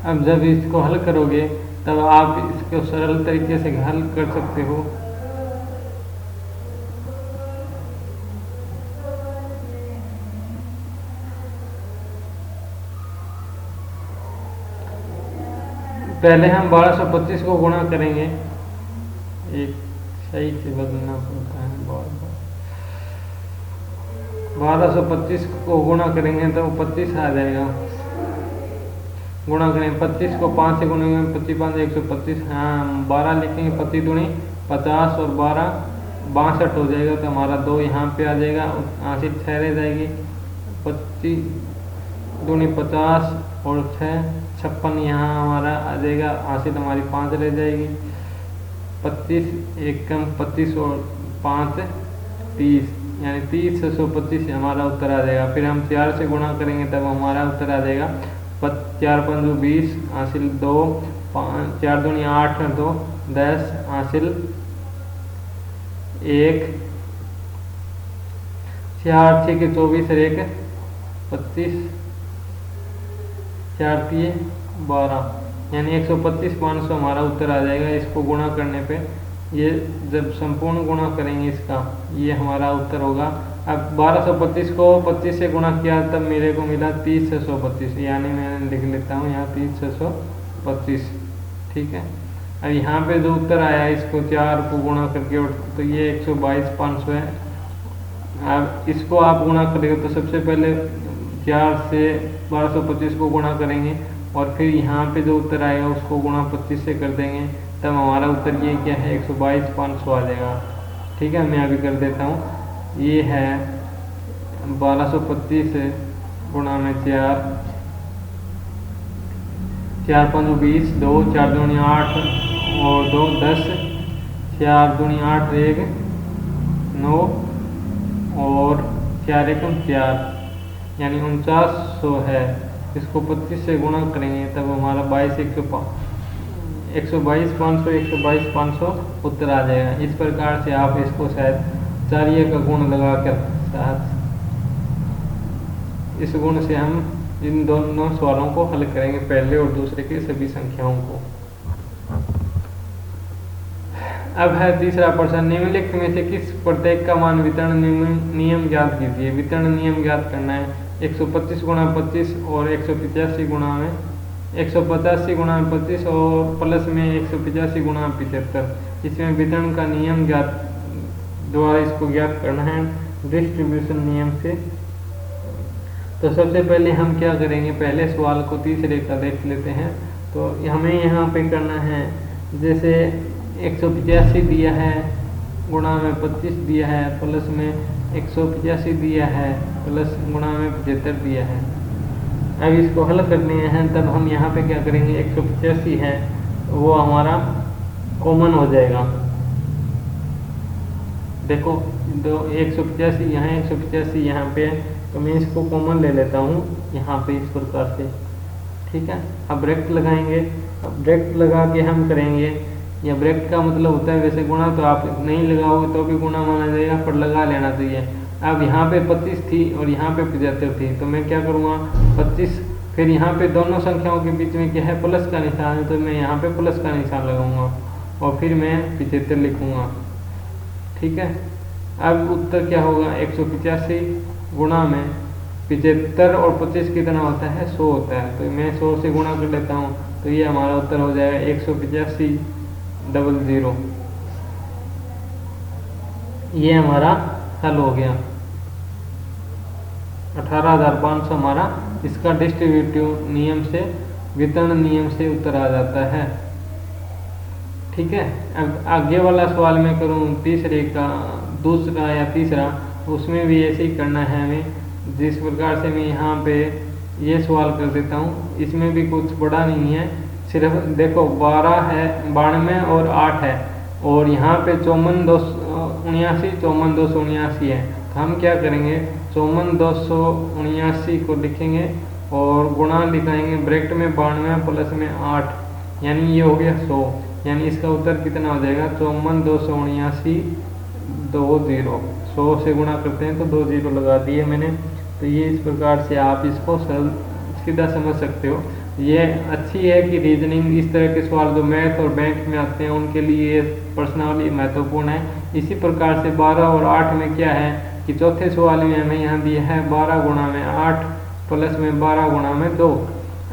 अब जब इसको हल करोगे तब आप इसको सरल तरीके से हल कर सकते हो। पहले हम 1225 को गुणा करेंगे, एक सही से बदलना पड़ता है बार बार। 1225 को गुणा करेंगे तो 25 आ जाएगा। गुणा करें 25 को 5 से गुणेंगे, 25 5 125, हाँ 12 लिखेंगे, 25 दूनी 50 और 12 62 हो जाएगा, तो हमारा 2 यहाँ पे आ जाएगा, आंशिक 6 रह जाएगी। 25 दूनी 50 और 6 56 यहाँ हमारा आ जाएगा, आंशिक हमारी 5 रह जाएगी। 25 एक कम 25 और 5 30, यानी 30 625 हमारा उत्तर आ जाएगा। फिर हम 4 से गुणा करेंगे तब हमारा उत्तर आ जाएगा 4 5 20, हासिल 2, 4 दूनी 8 2 10, हासिल 1, 4 6 के 24 और 1 25, 4 3 12, यानी 125 500 हमारा उत्तर आ जाएगा। इसको गुणा करने पे, ये जब संपूर्ण गुणा करेंगे इसका, ये हमारा उत्तर होगा। अब 1225 को 25 से गुणा किया तब मेरे को मिला 30 625, यानी मैं लिख लेता हूँ यहाँ 30 625। ठीक है, अब यहाँ पे जो उत्तर आया इसको 4 को गुणा करके, तो ये 122 500 है। अब इसको आप गुणा करेंगे तो सबसे पहले 4 से 1225 को गुणा करेंगे और फिर यहाँ पे जो उत्तर आएगा उसको गुणा 25 से कर देंगे, तब हमारा उत्तर ये क्या है 122 500 आ जाएगा। ठीक है, मैं अभी कर देता हूँ। ये है 1225 गुणा में 4, 4 5 20, 2 4 दूनी 8 और 2 10, 4 दूनी 8 1 9 और 4 1 4, यानी 4900 है। इसको 25 से गुणा करेंगे तब हमारा 122 500 उत्तर आ जाएगा। इस प्रकार से आप इसको शायद चार्य का गुण लगाकर साथ, इस गुण से हम इन दोनों सवालों को हल करेंगे, पहले और दूसरे की सभी संख्याओं को। अब है तीसरा प्रश्न, निम्नलिखित में से किस प्रत्येक का मान वितरण नियम ज्ञात कीजिए। वितरण नियम ज्ञात करना है, 125 गुणा 25 और 185 गुणा में 185 गुणा 25 और प्लस में 185 गुणा 75। इसमें वितरण का नियम ज्ञात द्वारा इसको ज्ञात करना है डिस्ट्रीब्यूशन नियम से। तो सबसे पहले हम क्या करेंगे, पहले सवाल को तीसरे का देख लेते हैं। तो हमें यहाँ पे करना है, जैसे 185 दिया है, गुणा में 25 दिया है, प्लस में 185 दिया है, प्लस गुणा में 75 दिया है। अब इसको हल करने हैं, तब हम यहाँ पे क्या करेंगे, 185 है वो हमारा कॉमन हो जाएगा। देखो 185 यहाँ 185 यहाँ पे है, तो मैं इसको कॉमन ले लेता हूँ यहाँ पे इस प्रकार से। ठीक है, अब ब्रैकेट लगाएंगे। अब ब्रैकेट लगा के हम करेंगे या ब्रैकेट का मतलब होता है वैसे गुणा, तो आप नहीं लगाओगे तो भी गुणा माना जाएगा, पर लगा लेना चाहिए। अब यहाँ पे 25 थी और यहाँ पे 75 थी, तो मैं क्या करूँगा 25, फिर यहाँ पे दोनों संख्याओं के बीच में क्या है प्लस का निशान है, तो मैं यहाँ पे प्लस का निशान लगाऊंगा और फिर मैं 75 लिखूँगा। ठीक है, अब उत्तर क्या होगा 185 गुणा में 75 और 25 कितना होता है 100 होता है, तो मैं 100 से गुणा कर लेता हूँ, तो ये हमारा उत्तर हो जाएगा 185 00। ये हमारा हल हो गया 18,500 हमारा इसका डिस्ट्रीब्यूटिव नियम से, वितरण नियम से उत्तर आ जाता है। ठीक है, अब आगे वाला सवाल मैं करूँ तीसरे का, दूसरा या तीसरा, उसमें भी ऐसे ही करना है हमें, जिस प्रकार से मैं यहाँ पे ये सवाल कर देता हूँ। इसमें भी कुछ बड़ा नहीं है, सिर्फ देखो 12 है, 92 और 8 है, और यहाँ पे 54,279 54,279 है, तो हम क्या करेंगे 54,279 को लिखेंगे और गुणा लिखाएंगे ब्रैकेट में 92 प्लस में 8, यानी ये हो गया 100, यानी इसका उत्तर कितना हो जाएगा 54,279 20। 100 से गुणा करते हैं तो 2 0 लगा दिए मैंने। तो ये इस प्रकार से आप इसको सरल सीधा समझ सकते हो। ये अच्छी है कि रीजनिंग, इस तरह के सवाल जो मैथ और बैंक में आते हैं उनके लिए पर्सनली महत्वपूर्ण है। इसी प्रकार से 12 और 8 में क्या है कि चौथे सवाल में हमें यहाँ दिया है 12 गुणा में 8 प्लस में 12 गुणा में 2।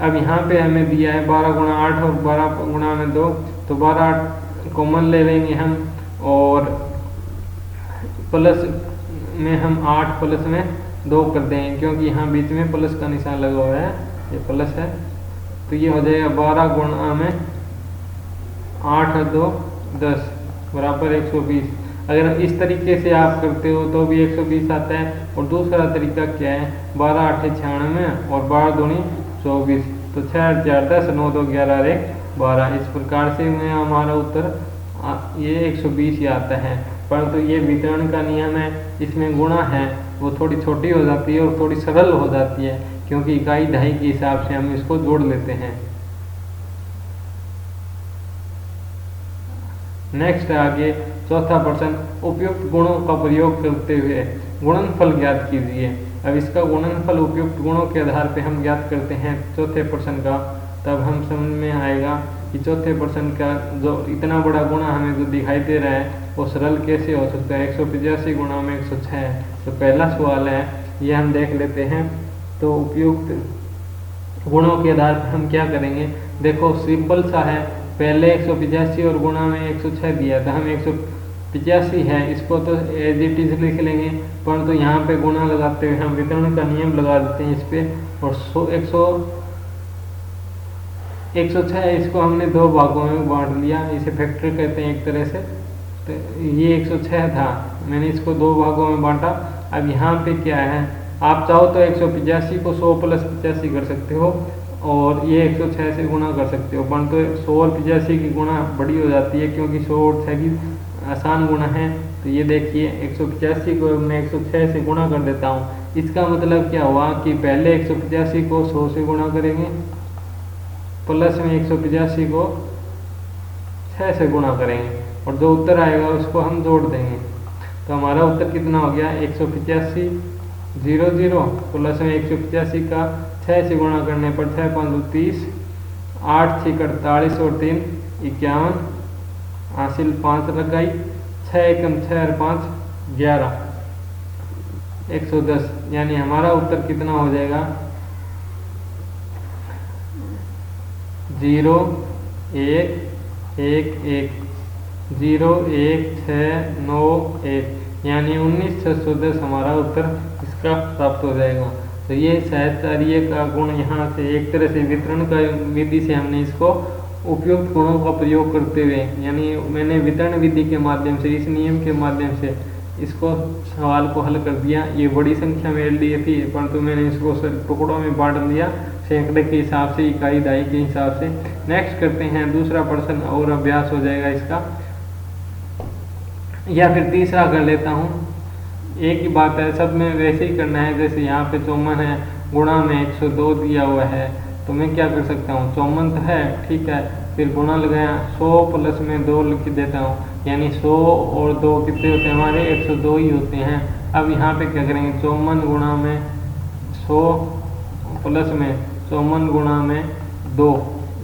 अब यहाँ पे हमें दिया है 12 गुणा 8 और 12 गुणा में 2, तो 12 कॉमन ले लेंगे हम, और प्लस में हम 8 प्लस में 2 कर देंगे, क्योंकि यहाँ बीच में प्लस का निशान लगा हुआ है, ये प्लस है, तो ये हो जाएगा 12 गुणा में 8 और 2 10 बराबर 120। अगर इस तरीके से आप करते हो तो भी 120 आता है। और दूसरा तरीका क्या है 12 8 96 और 12 दूनी 24, तो 6 4 10 9 2 11 1 12। इस प्रकार से में हमारा उत्तर ये 120 ही आता है। परंतु ये वितरण का नियम है, इसमें गुणा है वो थोड़ी छोटी हो जाती है और थोड़ी सरल हो जाती है, क्योंकि इकाई दहाई के हिसाब से हम इसको जोड़ लेते हैं। नेक्स्ट आगे चौथा प्रश्न, उपयुक्त गुणों का प्रयोग करते हुए गुणनफल ज्ञात कीजिए। अब इसका गुणनफल उपयुक्त गुणों के आधार पर हम ज्ञात करते हैं चौथे प्रश्न का, तब हम समझ में आएगा कि चौथे प्रश्न का जो इतना बड़ा गुणा हमें जो दिखाई दे रहा है वो सरल कैसे हो सकता है। 185 गुणा में 106, तो पहला सवाल है ये हम देख लेते हैं। तो उपयुक्त गुणों के आधार पर हम क्या करेंगे, देखो सिंपल सा है, पहले 185 और गुणा में 106 दिया था, हम 185 है इसको तो एज इट इज लिख लेंगे, परंतु यहाँ पे गुणा लगाते हुए हम वितरण का नियम लगा देते हैं इस पर, और 106 इसको हमने 2 भागों में बांट लिया, इसे फैक्टर कहते हैं एक तरह से। तो ये 106 था, मैंने इसको 2 भागों में बांटा। अब यहाँ पे क्या है, आप चाहो तो 185 को 100 प्लस 85 कर सकते हो और ये 106 से गुणा कर सकते हो, परंतु 100 और 85 की गुणा बड़ी हो जाती है, क्योंकि 100 और 6 की आसान गुणा है। तो ये देखिए 185 को मैं 106 से गुणा कर देता हूँ। इसका मतलब क्या हुआ कि पहले 185 को 100 से गुणा करेंगे, प्लस में 185 को 6 से गुणा करेंगे, और जो उत्तर आएगा उसको हम जोड़ देंगे। तो हमारा उत्तर कितना हो गया 185 00 प्लस में 185 का 6 से गुणा करने पर 6 5 30, 8 6 48 और 3 51, हासिल 5 लगाई, 6 एकम 6 और 5 11 110, यानी हमारा उत्तर कितना हो जाएगा 0 1 1 1 0 1 6 9 1, यानी 19,610 हमारा उत्तर इसका प्राप्त हो जाएगा। तो ये सहचार्य का गुण यहाँ से एक तरह से वितरण का विधि से हमने इसको उपयुक्त गुणों का प्रयोग करते हुए, यानी मैंने वितरण विधि के माध्यम से, इस नियम के माध्यम से इसको सवाल को हल कर दिया। ये बड़ी संख्या मेरे लिए थी, परंतु मैंने इसको टुकड़ों में बांट दिया, सैकड़े के हिसाब से, इकाई दहाई के हिसाब से। नेक्स्ट करते हैं दूसरा प्रश्न और अभ्यास हो जाएगा इसका, या फिर तीसरा कर लेता हूँ। एक ही बात है, सब में वैसे ही करना है। जैसे यहाँ पे 54 है, गुणा में 102 दिया हुआ है, तो मैं क्या कर सकता हूँ, 54 तो है ठीक है, फिर गुणा लगाया, 100 प्लस में 2 लिख देता हूँ, यानी 100 और 2 कितने होते हैं हमारे 102 ही होते हैं। अब यहाँ पे क्या करेंगे, 54 गुणा में 100 प्लस में 54 गुणा में 2,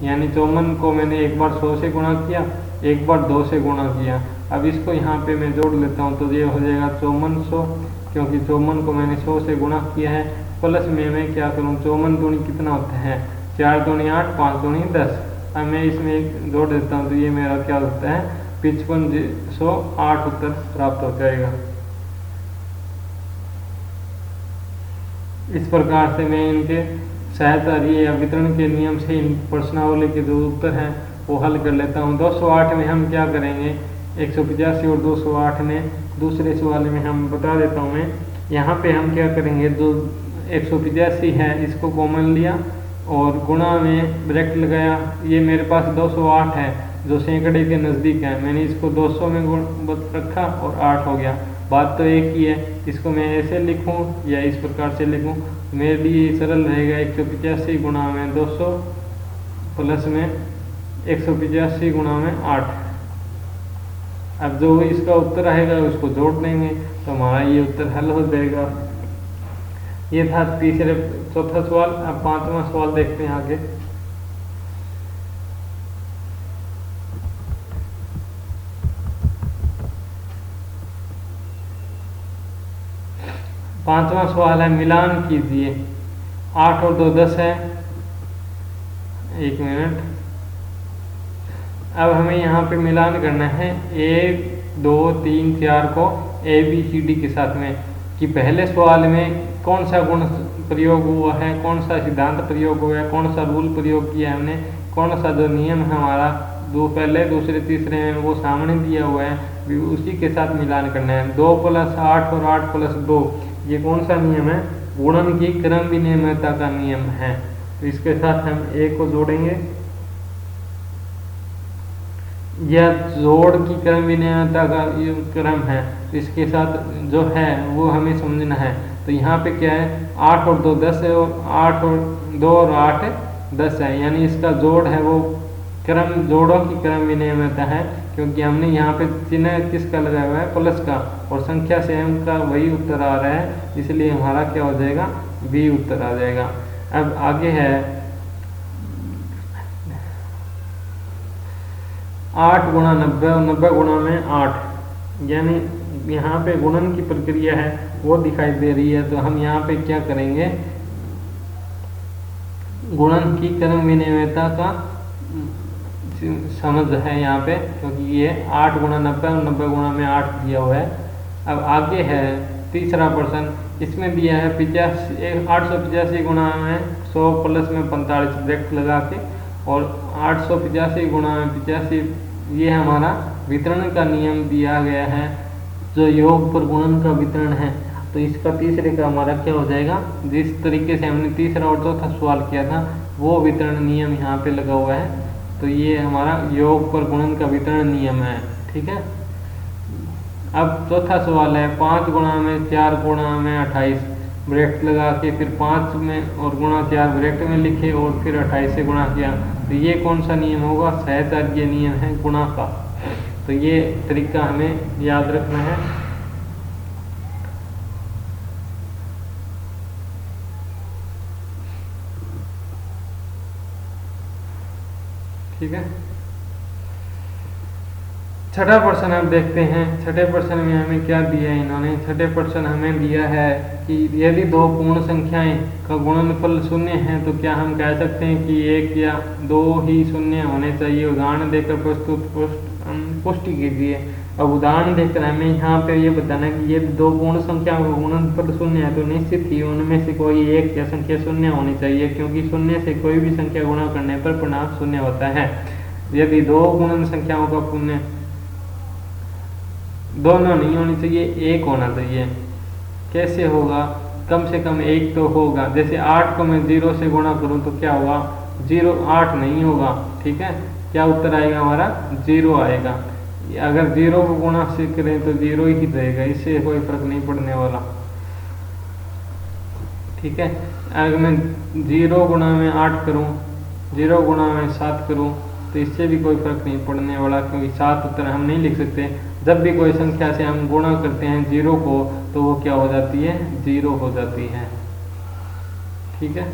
यानी 54 को मैंने एक बार 100 से गुणा किया, एक बार 2 से गुणा किया। अब इसको यहाँ पे मैं जोड़ लेता हूँ तो ये हो जाएगा 5400, क्योंकि 54 को मैंने 100 से गुणा किया है। प्लस में मैं क्या करूँ, 54 दूनी कितना होता है, 4 दूनी 8, 5 दूनी 10। अब मैं इसमें एक जोड़ देता हूँ तो ये मेरा क्या होता है 5508 उत्तर प्राप्त हो जाएगा। इस प्रकार से मैं इनके सहायता लिए या वितरण के नियम से इन प्रश्नावली के जो उत्तर हैं वो हल कर लेता हूँ। 208 में हम क्या करेंगे, 185 और 208 में दूसरे सवाल में हम बता देता हूँ मैं। यहाँ पे हम क्या करेंगे, जो 185 है इसको कॉमन लिया और गुणा में ब्रैकेट लगाया। ये मेरे पास 208 है जो सैकड़े के नज़दीक है, मैंने इसको 200 में गुण रखा और 8 हो गया। बात तो एक ही है, इसको मैं ऐसे लिखूं या इस प्रकार से लिखूं, मेरे लिए सरल रहेगा। 185 गुणा में 200 प्लस में 185 गुणा में 8। अब जो इसका उत्तर आएगा उसको जोड़ देंगे तो हमारा ये उत्तर हल हो जाएगा। ये था चौथा सवाल। अब 5वां सवाल देखते हैं आगे। पांचवा सवाल है, मिलान कीजिए। 8 और 2 10 है। एक मिनट, अब हमें यहाँ पे मिलान करना है 1 2 3 4 को ABCD के साथ में, कि पहले सवाल में कौन सा गुण प्रयोग हुआ है, कौन सा सिद्धांत प्रयोग हुआ है, कौन सा रूल प्रयोग किया है हमने, कौन सा जो नियम है हमारा दो पहले दूसरे तीसरे में वो सामने दिया हुआ है, उसी के साथ मिलान करना है। 2 + 8 और 8 + 2 ये कौन सा नियम है, गुणन की क्रम विनिमयता का नियम है। तो इसके साथ हम A को जोड़ेंगे। यह जोड़ की क्रम विनिमयता का क्रम है, तो इसके साथ जो है वो हमें समझना है। तो यहाँ पे क्या है, 8 और 2 10 है और 8 और 2 और 8 10 है, यानी इसका जोड़ है वो क्रम जोड़ों की क्रम विनिमयता है, क्योंकि हमने यहाँ पे चिन्ह किसका लगाया हुआ है, प्लस का, और संख्या से का वही उत्तर आ रहा है, इसलिए हमारा क्या हो जाएगा, बी उत्तर आ जाएगा। अब आगे है 8 गुणा 90 और 90 गुणा में 8, यानी यहाँ पे गुणन की प्रक्रिया है वो दिखाई दे रही है। तो हम यहाँ पे क्या करेंगे, गुणन की क्रम विनिमयता का समझ है यहाँ पे, क्योंकि ये 8 गुणा 90 और 90 गुणा में 8 दिया हुआ है। अब आगे है तीसरा प्रश्न, इसमें दिया है 885 गुणा में 100 प्लस में 45 ब्रैकेट लगा के, और 885 गुणा में 85 ये हमारा वितरण का नियम दिया गया है, जो योग पर गुणन का वितरण है। तो इसका तीसरे का हमारा क्या हो जाएगा, जिस तरीके से हमने तीसरा और चौथा सवाल किया था वो वितरण नियम यहाँ पे लगा हुआ है। तो ये हमारा योग पर गुणन का वितरण नियम है, ठीक है। अब चौथा सवाल है 5 गुणा में 4 गुणा में 28 ब्रैकेट लगा के, फिर 5 में और गुणा 4 ब्रैकेट में लिखे और फिर 28 से गुणा किया। तो ये कौन सा नियम होगा, सहचार्य नियम है गुणा का। तो ये तरीका हमें याद रखना है। ठीक है, छठा प्रश्न हम देखते हैं। छठे प्रश्न में हमें क्या दिया है इन्होंने, छठे प्रश्न हमें दिया है कि यदि 2 पूर्ण संख्याएं का गुणनफल 0 है तो क्या हम कह सकते हैं कि 1 या 2 ही शून्य होने चाहिए। उदाहरण देकर पुष्टि कीजिए। अब उदाहरण देकर हमें यहाँ पे ये बताना कि ये 2 पूर्ण संख्याओं का गुणनफल 0 है, तो निश्चित ही उनमें से कोई एक या संख्या 0 होनी चाहिए, क्योंकि 0 से कोई भी संख्या गुणा करने पर परिणाम 0 होता है। यदि 2 गुणन संख्याओं का पुण्य दोनों नहीं होनी चाहिए, एक होना चाहिए। कैसे होगा, कम से कम एक तो होगा। जैसे 8 को मैं 0 से गुणा करूं तो क्या होगा, 0 8 नहीं होगा, ठीक है। क्या उत्तर आएगा हमारा, 0 आएगा। अगर 0 को गुणा से करें तो 0 ही रहेगा, इससे कोई फर्क नहीं पड़ने वाला, ठीक है। अगर मैं 0 गुणा में 8 करूं, 0 गुणा में 7 करूं तो तो इससे भी कोई फर्क नहीं पड़ने वाला, क्योंकि 7 उत्तर हम नहीं लिख सकते। जब भी कोई संख्या से हम गुणा करते हैं 0 को, तो वो क्या हो जाती है, 0 हो जाती है। ठीक है,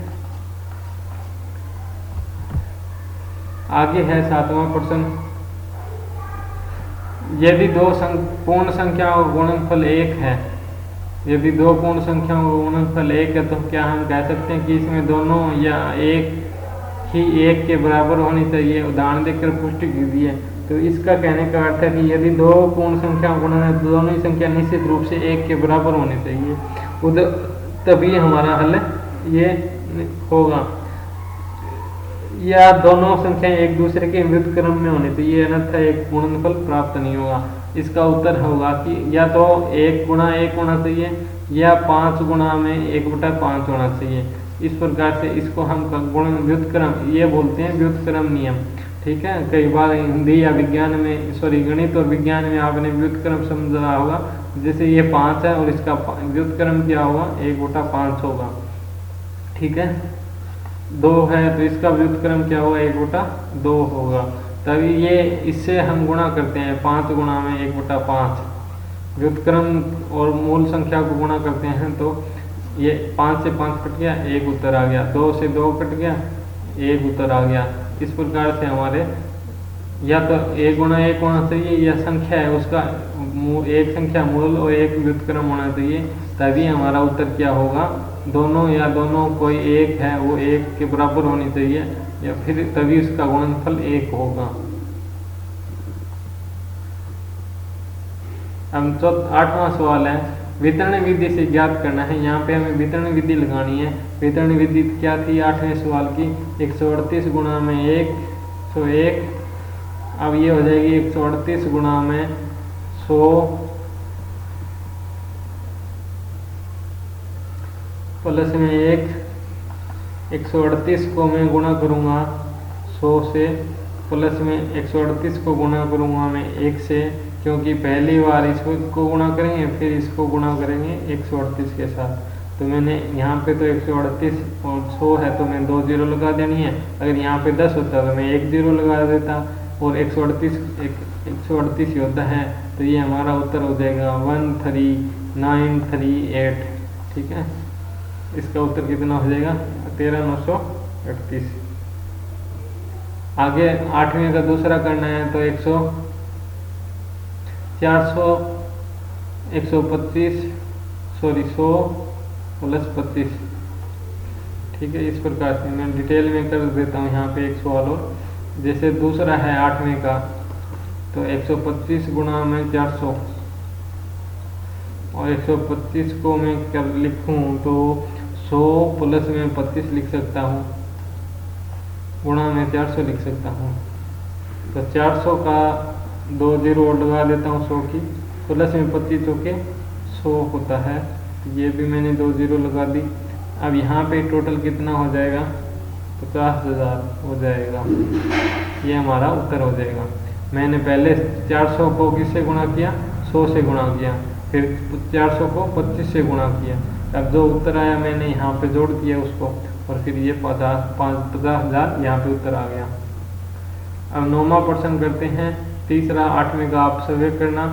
आगे है 7वां प्रश्न। यदि दो पूर्ण संख्याओं का गुणनफल 1 है, यदि दो पूर्ण संख्याओं का गुणनफल 1 है, तो क्या हम कह सकते हैं कि इसमें दोनों या एक ही 1 के बराबर होनी चाहिए। उदाहरण देकर पुष्टि की दी है। तो इसका कहने का अर्थ है कि यदि दो पूर्ण संख्याओं का गुणन है तो दोनों ही संख्या निश्चित रूप से 1 के बराबर होनी चाहिए, तभी हमारा हल ये होगा। या दोनों संख्याएं एक दूसरे के विरुद्ध क्रम में होनी चाहिए, अन्यथा एक गुणनफल प्राप्त नहीं होगा। इसका उत्तर होगा कि या तो 1 गुणा 1 होना चाहिए या 5 गुणा में 1/5 होना चाहिए। इस प्रकार से इसको हम गुण व्युत्क्रम ये बोलते हैं, व्युत्क्रम नियम। ठीक है, कई बार हिंदी या विज्ञान में, सॉरी गणित और विज्ञान में आपने व्युत्क्रम समझा होगा। जैसे ये 5 है और इसका व्युत्क्रम क्या होगा, 1/5 होगा। ठीक है, 2 है तो इसका व्युत्क्रम क्या होगा, 1/2 होगा। तभी ये इससे हम गुणा करते हैं, 5 गुणा में 1/5 व्युत्क्रम और मूल संख्या को गुणा करते हैं, तो ये 5 से 5 कट गया, 1 उत्तर आ गया। 2 से 2 कट गया, 1 उत्तर आ गया। इस प्रकार से हमारे या तो 1 गुणा 1 होना चाहिए, या संख्या है उसका एक संख्या मूल और एक व्युत्क्रम होना चाहिए, तभी हमारा उत्तर क्या होगा, दोनों या दोनों कोई एक है वो 1 के बराबर होनी चाहिए, या फिर तभी उसका गुणनफल 1 होगा। अब 8वां सवाल है, वितरण विधि से ज्ञात करना है। यहाँ पे हमें वितरण विधि लगानी है। वितरण विधि क्या थी 8वें सवाल की, 138 गुणा में 101। अब ये हो जाएगी 138 गुणा में 100 प्लस में 1। 138 को मैं गुणा करूँगा 100 से, प्लस में 138 को गुणा करूँगा मैं 1 से, क्योंकि पहली बार इसको गुणा करेंगे फिर इसको गुणा करेंगे 138 के साथ। तो मैंने यहाँ पे तो 138 और 100 है तो मैं 2 0 लगा देनी है। अगर यहाँ पे 10 होता तो मैं 1 0 लगा देता, और 138 ही होता है, तो ये हमारा उत्तर हो जाएगा 13938। ठीक है, इसका उत्तर कितना हो जाएगा, 13938। आगे 8वें का दूसरा करना है, तो 100 प्लस 25। ठीक है, इस प्रकार से मैं डिटेल में कर देता हूँ यहाँ पे एक सवाल और। जैसे दूसरा है 8वें का, तो 125 गुणा में 400, और 125 को मैं कर लिखूँ तो 100 प्लस में 25 लिख सकता हूँ, गुणा में 400 लिख सकता हूँ। तो 400 का 2 0 और लगा देता हूँ 100 की, प्लस में 25 होके 100 होता है। ये भी मैंने 2 0 लगा दी। अब यहाँ पे टोटल कितना हो जाएगा, 50,000 हो जाएगा। ये हमारा उत्तर हो जाएगा। मैंने पहले 400 को किससे गुणा किया, 100 से गुणा किया, फिर 400 को 25 से गुणा किया। अब जो उत्तर आया मैंने यहाँ पे जोड़ दिया उसको, और फिर ये 50,000 यहाँ पे उत्तर आ गया। अब 9वां प्रश्न करते हैं, तीसरा 8वें का आप सर्वे करना।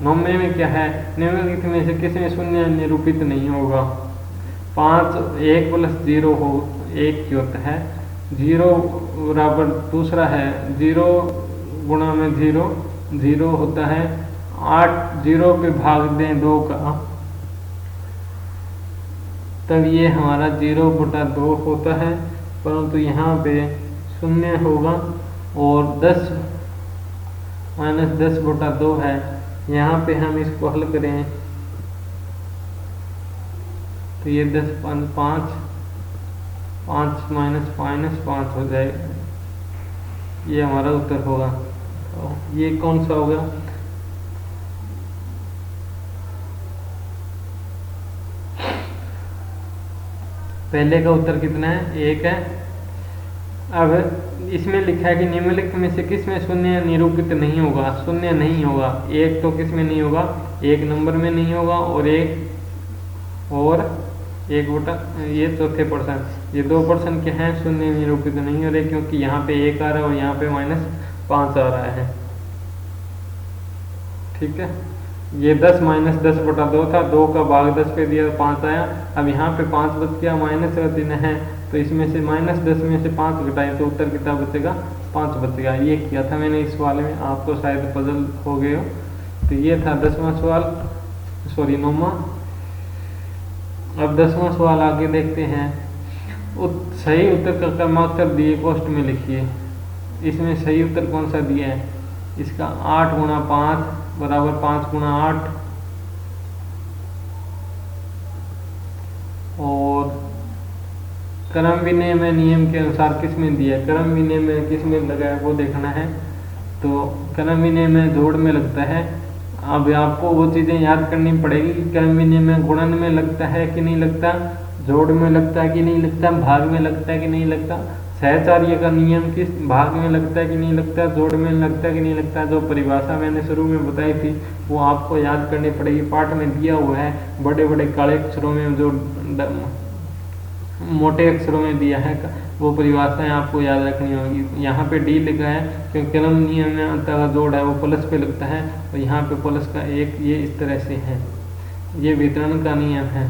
9वें में क्या है, निम्नलिखित में से किसी में शून्य निरूपित नहीं होगा। 1 प्लस 0 हो 1 की होता है, 0 बराबर दूसरा है 0 गुणा में 0 होता है। 8 0 पे भाग दें 2 का, तब ये हमारा 0/2 होता है, परंतु यहाँ पे 0 होगा, और 10 - 10/2 है। यहाँ पे हम इसको हल करें तो ये 10 5 -5 हो जाएगा, ये हमारा उत्तर होगा। तो ये कौन सा होगा, पहले का उत्तर कितना है, 1 है। अब इसमें लिखा है कि निम्नलिखित में से किस में शून्य निरूपित नहीं होगा। शून्य नहीं होगा, 1 तो किस में नहीं होगा, 1 नंबर में नहीं होगा, और 1/, ये चौथे परसेंट, ये 2% के हैं, शून्य निरूपित नहीं हो रहे क्योंकि यहाँ पे 1 आ रहा है और यहाँ पे -5 आ रहा है। ठीक है, ये 10 - 10/2 था, 2 का भाग 10 पे दिया तो 5 आया। अब यहाँ पे 5 बच गया, माइनस का चिन्ह है तो इसमें से -10 में से 5 घटाएं तो उत्तर कितना बचेगा, 5 बचेगा। ये किया था मैंने इस वाले में, आपको शायद पजल हो गए हो। तो ये था 10वां सवाल, सॉरी 9वां। अब 10वां सवाल आगे देखते हैं। सही उत्तर का क्रमांक दिए कोष्ठ में लिखिए। इसमें सही उत्तर कौन सा दिया है, इसका 8 × 5 बराबर 5 × 8 और क्रम विनय में नियम के अनुसार किस में दिया है, क्रम विनय में किस में लगा है वो देखना है। तो क्रम विनय में जोड़ में लगता है। अब आपको वो चीज़ें याद करनी पड़ेगी कि क्रम विनय में गुणन में लगता है कि नहीं लगता, जोड़ में लगता है कि नहीं लगता, भाग में लगता है कि नहीं लगता, सहचार्य का नियम किस भाग में लगता है कि नहीं लगता, जोड़ में लगता है कि नहीं लगता। जो परिभाषा मैंने शुरू में बताई थी वो आपको याद करनी पड़ेगी, पाठ में दिया हुआ है, बड़े बड़े काले अक्षरों में, जो मोटे अक्षरों में दिया है, वो परिभाषाएं आपको याद रखनी होगी। यहाँ पे डी लिखा है क्योंकि क्रम नियम का जोड़ है वो प्लस पे लगता है और यहाँ पे प्लस का एक, ये इस तरह से है, ये वितरण का नियम है।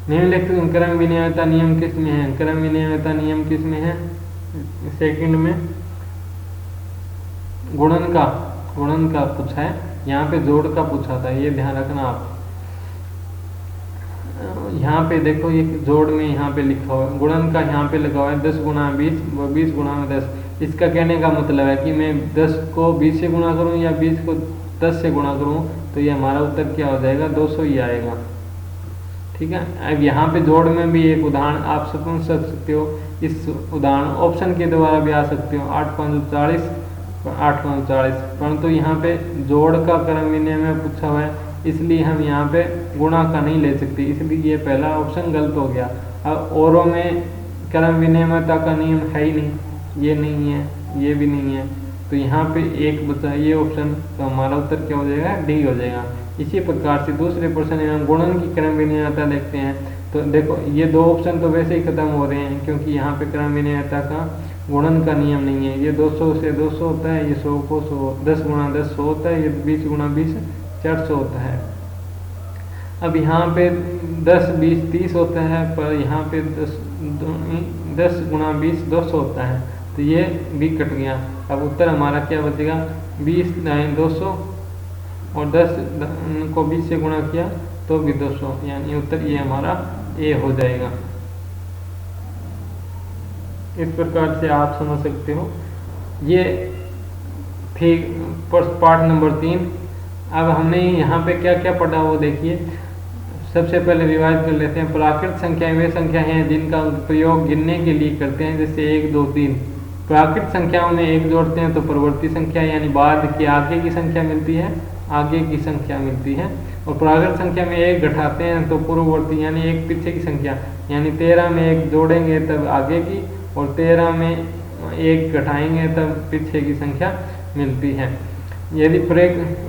निम्नलिखित क्रम विनिमयता नियम किस में है, क्रम विनिमयता नियम किस में है, सेकंड में गुणन का पूछा है, यहाँ पे जोड़ का पूछा था, ये ध्यान रखना आप। यहाँ पे देखो ये जोड़ में यहाँ पे लिखा हुआ है, गुणन का यहाँ पे लगा हुआ है 10 × 20 व 20 × 10। इसका कहने का मतलब है कि मैं 10 को 20 से गुणा करूँ या 20 को 10 से गुणा करूँ तो ये हमारा उत्तर क्या हो जाएगा, 200 ही आएगा। ठीक है, अब यहाँ पे जोड़ में भी एक उदाहरण आप समझ सकते हो, इस उदाहरण ऑप्शन के द्वारा भी आ सकते हो, 8 × 5 = 40, 8 × 40, परंतु यहाँ पे जोड़ का क्रम विनय में पूछा हुआ है इसलिए हम यहाँ पे गुणा का नहीं ले सकते, इसलिए ये पहला ऑप्शन गलत हो गया। अब औरों में क्रम विनिमयता का नियम है ही नहीं, ये नहीं है, ये भी नहीं है, तो यहाँ पे एक बचा ये ऑप्शन, तो हमारा उत्तर क्या हो जाएगा, डी हो जाएगा। इसी प्रकार से दूसरे प्रश्न में हम गुणन की क्रम विनिमयता देखते हैं। तो देखो ये 2 ऑप्शन तो वैसे ही खत्म हो रहे हैं क्योंकि यहाँ पे क्रम विनिमयता का गुणन का नियम नहीं है। ये 200 से 200 होता है, ये 100 को 100, 10 × 10 100 होता है, ये 20 × 20 400 होता है। अब यहाँ पे 10 20 30 होता है, पर यहाँ पे 10 × 20 200 होता है, तो ये भी कट गया। अब उत्तर हमारा क्या बचेगा, 20 × 200 और 10 को 20 से गुणा किया तो भी 200, यानी उत्तर ये हमारा ए हो जाएगा। इस प्रकार से आप समझ सकते हो। ये थी पार्ट नंबर 3। अब हमने यहाँ पे क्या क्या पढ़ा वो देखिए। सबसे पहले रिवाइज कर लेते हैं। प्राकृत संख्याएं वे संख्या हैं जिनका प्रयोग गिनने के लिए करते हैं, जैसे 1 2 3। प्राकृत संख्याओं में 1 जोड़ते हैं तो प्रवर्ती संख्या यानी बाद की आगे की संख्या मिलती है, आगे की संख्या मिलती है। और प्राकृत संख्या में 1 घटाते हैं तो पूर्ववर्ती यानी 1 पीछे की संख्या, यानी 13 में 1 जोड़ेंगे तब आगे की, और 13 में 1 घटाएंगे तब पीछे की संख्या मिलती है। यदि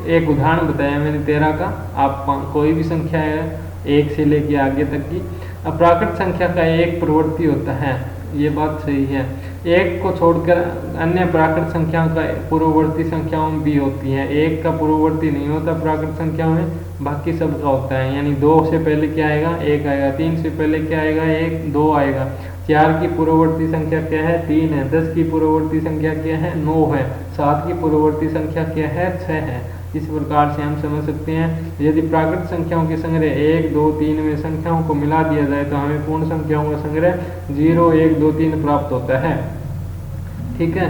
एक उदाहरण बताया मैंने 13 का, आप कोई भी संख्या है 1 से लेके आगे तक की। अब प्राकृत संख्या का एक प्रवृत्ति होता है, ये बात सही है। 1 को छोड़कर अन्य प्राकृत संख्याओं का पूर्ववर्ती संख्याओं में भी होती है। 1 का पूर्ववर्ती नहीं होता प्राकृत संख्याओं में, बाकी सब का होता है। यानी 2 से पहले क्या आएगा, 1 आएगा। 3 से पहले क्या आएगा, 1 2 आएगा। 4 की पूर्ववर्ती संख्या क्या है, 3 है। 10 की पूर्ववर्ती संख्या क्या है, 9 है। 7 की पूर्ववर्ती संख्या क्या है, 6 है। इस प्रकार से हम समझ सकते हैं यदि प्राकृत संख्याओं के संग्रह 1 2 3 में संख्याओं को मिला दिया जाए तो हमें पूर्ण संख्याओं का संग्रह 0 1 2 3 प्राप्त होता है। ठीक है,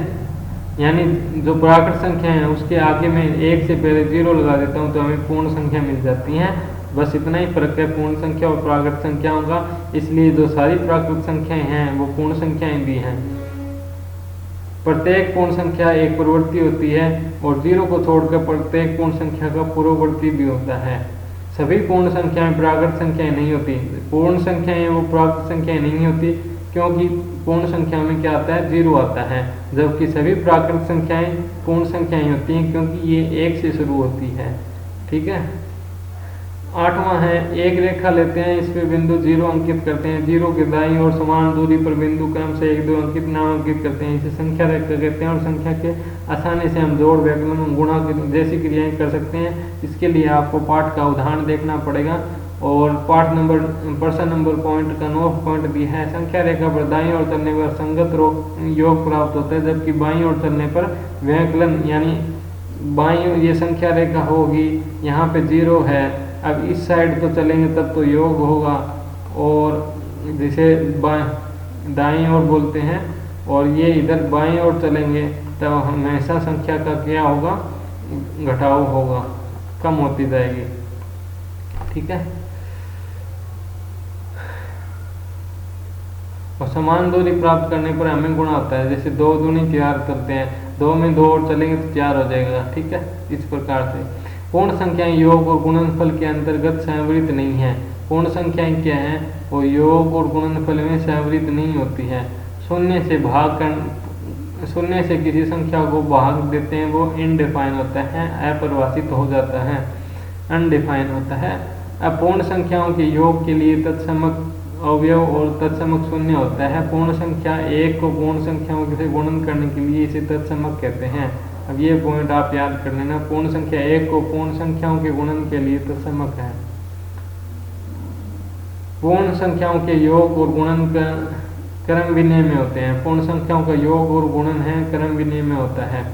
यानी जो प्राकृत संख्या है उसके आगे मैं 1 से पहले 0 लगा देता हूँ तो हमें पूर्ण संख्या मिल जाती है। बस इतना ही फर्क है पूर्ण संख्या और प्राकृत संख्याओं का। इसलिए जो सारी प्राकृत संख्याएं हैं वो पूर्ण संख्याएं भी हैं। प्रत्येक पूर्ण संख्या एक पूर्ववर्ती होती है और 0 को छोड़कर प्रत्येक पूर्ण संख्या का पूर्ववर्ती भी होता है। सभी पूर्ण संख्याएं प्राकृत संख्याएं नहीं होती। पूर्ण संख्याएं वो प्राकृत संख्याएं नहीं होती क्योंकि पूर्ण संख्या में क्या आता है, 0 आता है, जबकि सभी प्राकृत संख्याएं पूर्ण संख्याएं होती हैं क्योंकि ये 1 से शुरू होती है। ठीक है। 8वां है, एक रेखा लेते हैं, इस पे बिंदु 0 अंकित करते हैं, 0 के दाईं और समान दूरी पर बिंदु क्रम से 1 2 अंकित नामांकित करते हैं, इसे संख्या रेखा कहते हैं। और संख्या के आसानी से हम जोड़, व्यंजन, गुणा जैसी क्रियाएं कर सकते हैं। इसके लिए आपको पाठ का उदाहरण देखना पड़ेगा और पाठ नंबर प्रश्न नंबर पॉइंट का 9 पॉइंट भी है। संख्या रेखा पर दाईं ओर चलने पर संगत योग प्राप्त होता है, जबकि बाईं ओर चलने पर व्यंकलन यानी बाईं ये संख्या रेखा होगी, यहाँ पे 0 है, अब इस साइड तो चलेंगे तब तो योग होगा, और जिसे दाईं ओर बोलते हैं, और ये इधर बाईं ओर चलेंगे तब हमेशा संख्या का क्या होगा, घटाव होगा, कम होती जाएगी। ठीक है। और समान दूरी प्राप्त करने पर हमें गुणा होता है, जैसे 2 दूनी 4 करते हैं, 2 में 2 और चलेंगे तो 4 हो जाएगा। ठीक है। इस प्रकार से पूर्ण संख्याएं योग और गुणनफल के अंतर्गत संवृत नहीं है। पूर्ण संख्याएं क्या हैं, वो योग और गुणनफल में संवृत नहीं होती है। शून्य से किसी संख्या को भाग देते हैं, वो इनडिफाइन होता है, अपरिभाषित हो जाता है, अनडिफाइन होता है। अब पूर्ण संख्याओं के योग के लिए तत्समक अवयव और तत्समक शून्य होता है। पूर्ण संख्या 1 को पूर्ण संख्याओं से गुणन करने के लिए इसे तत्समक कहते हैं। अब ये पॉइंट आप याद कर लेना, पूर्ण संख्या 1 को पूर्ण संख्याओं के गुणन के लिए तत्समक है। पूर्ण संख्याओं के योग और गुणन का क्रम विनिमय में होते हैं। पूर्ण संख्याओं का योग और गुणन है क्रम विनिमय में होता है।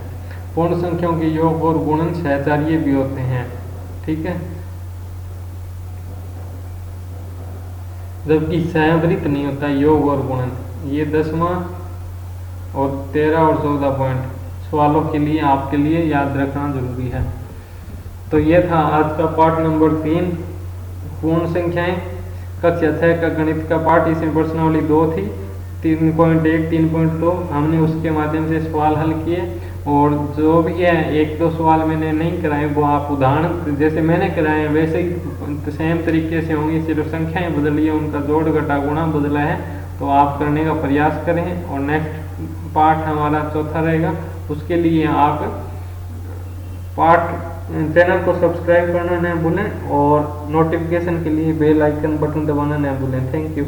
पूर्ण संख्याओं के योग और गुणन सहचार्य भी होते हैं। ठीक है। जबकि सहवृत नहीं होता योग और गुणन। ये 10वां और 13 और 14 पॉइंट सवालों के लिए आपके लिए याद रखना जरूरी है। तो ये था आज का पाठ नंबर 3 पूर्ण संख्याएं। कक्षा 6 का गणित का पाठ, इसमें प्रश्नावली 2 थी, 3.1 3.2 हमने उसके माध्यम से सवाल हल किए। और जो भी है 1-2 सवाल मैंने नहीं कराए, वो आप उदाहरण जैसे मैंने कराए हैं वैसे ही सेम तरीके से होंगी, सिर्फ संख्याएं बदली है, उनका जोड़ घटा गुणा बदला है। तो आप करने का प्रयास करें। और नेक्स्ट पार्ट हमारा चौथा रहेगा, उसके लिए आप चैनल को सब्सक्राइब करना न भूलें और नोटिफिकेशन के लिए बेल आइकन बटन दबाना न भूलें। Thank you.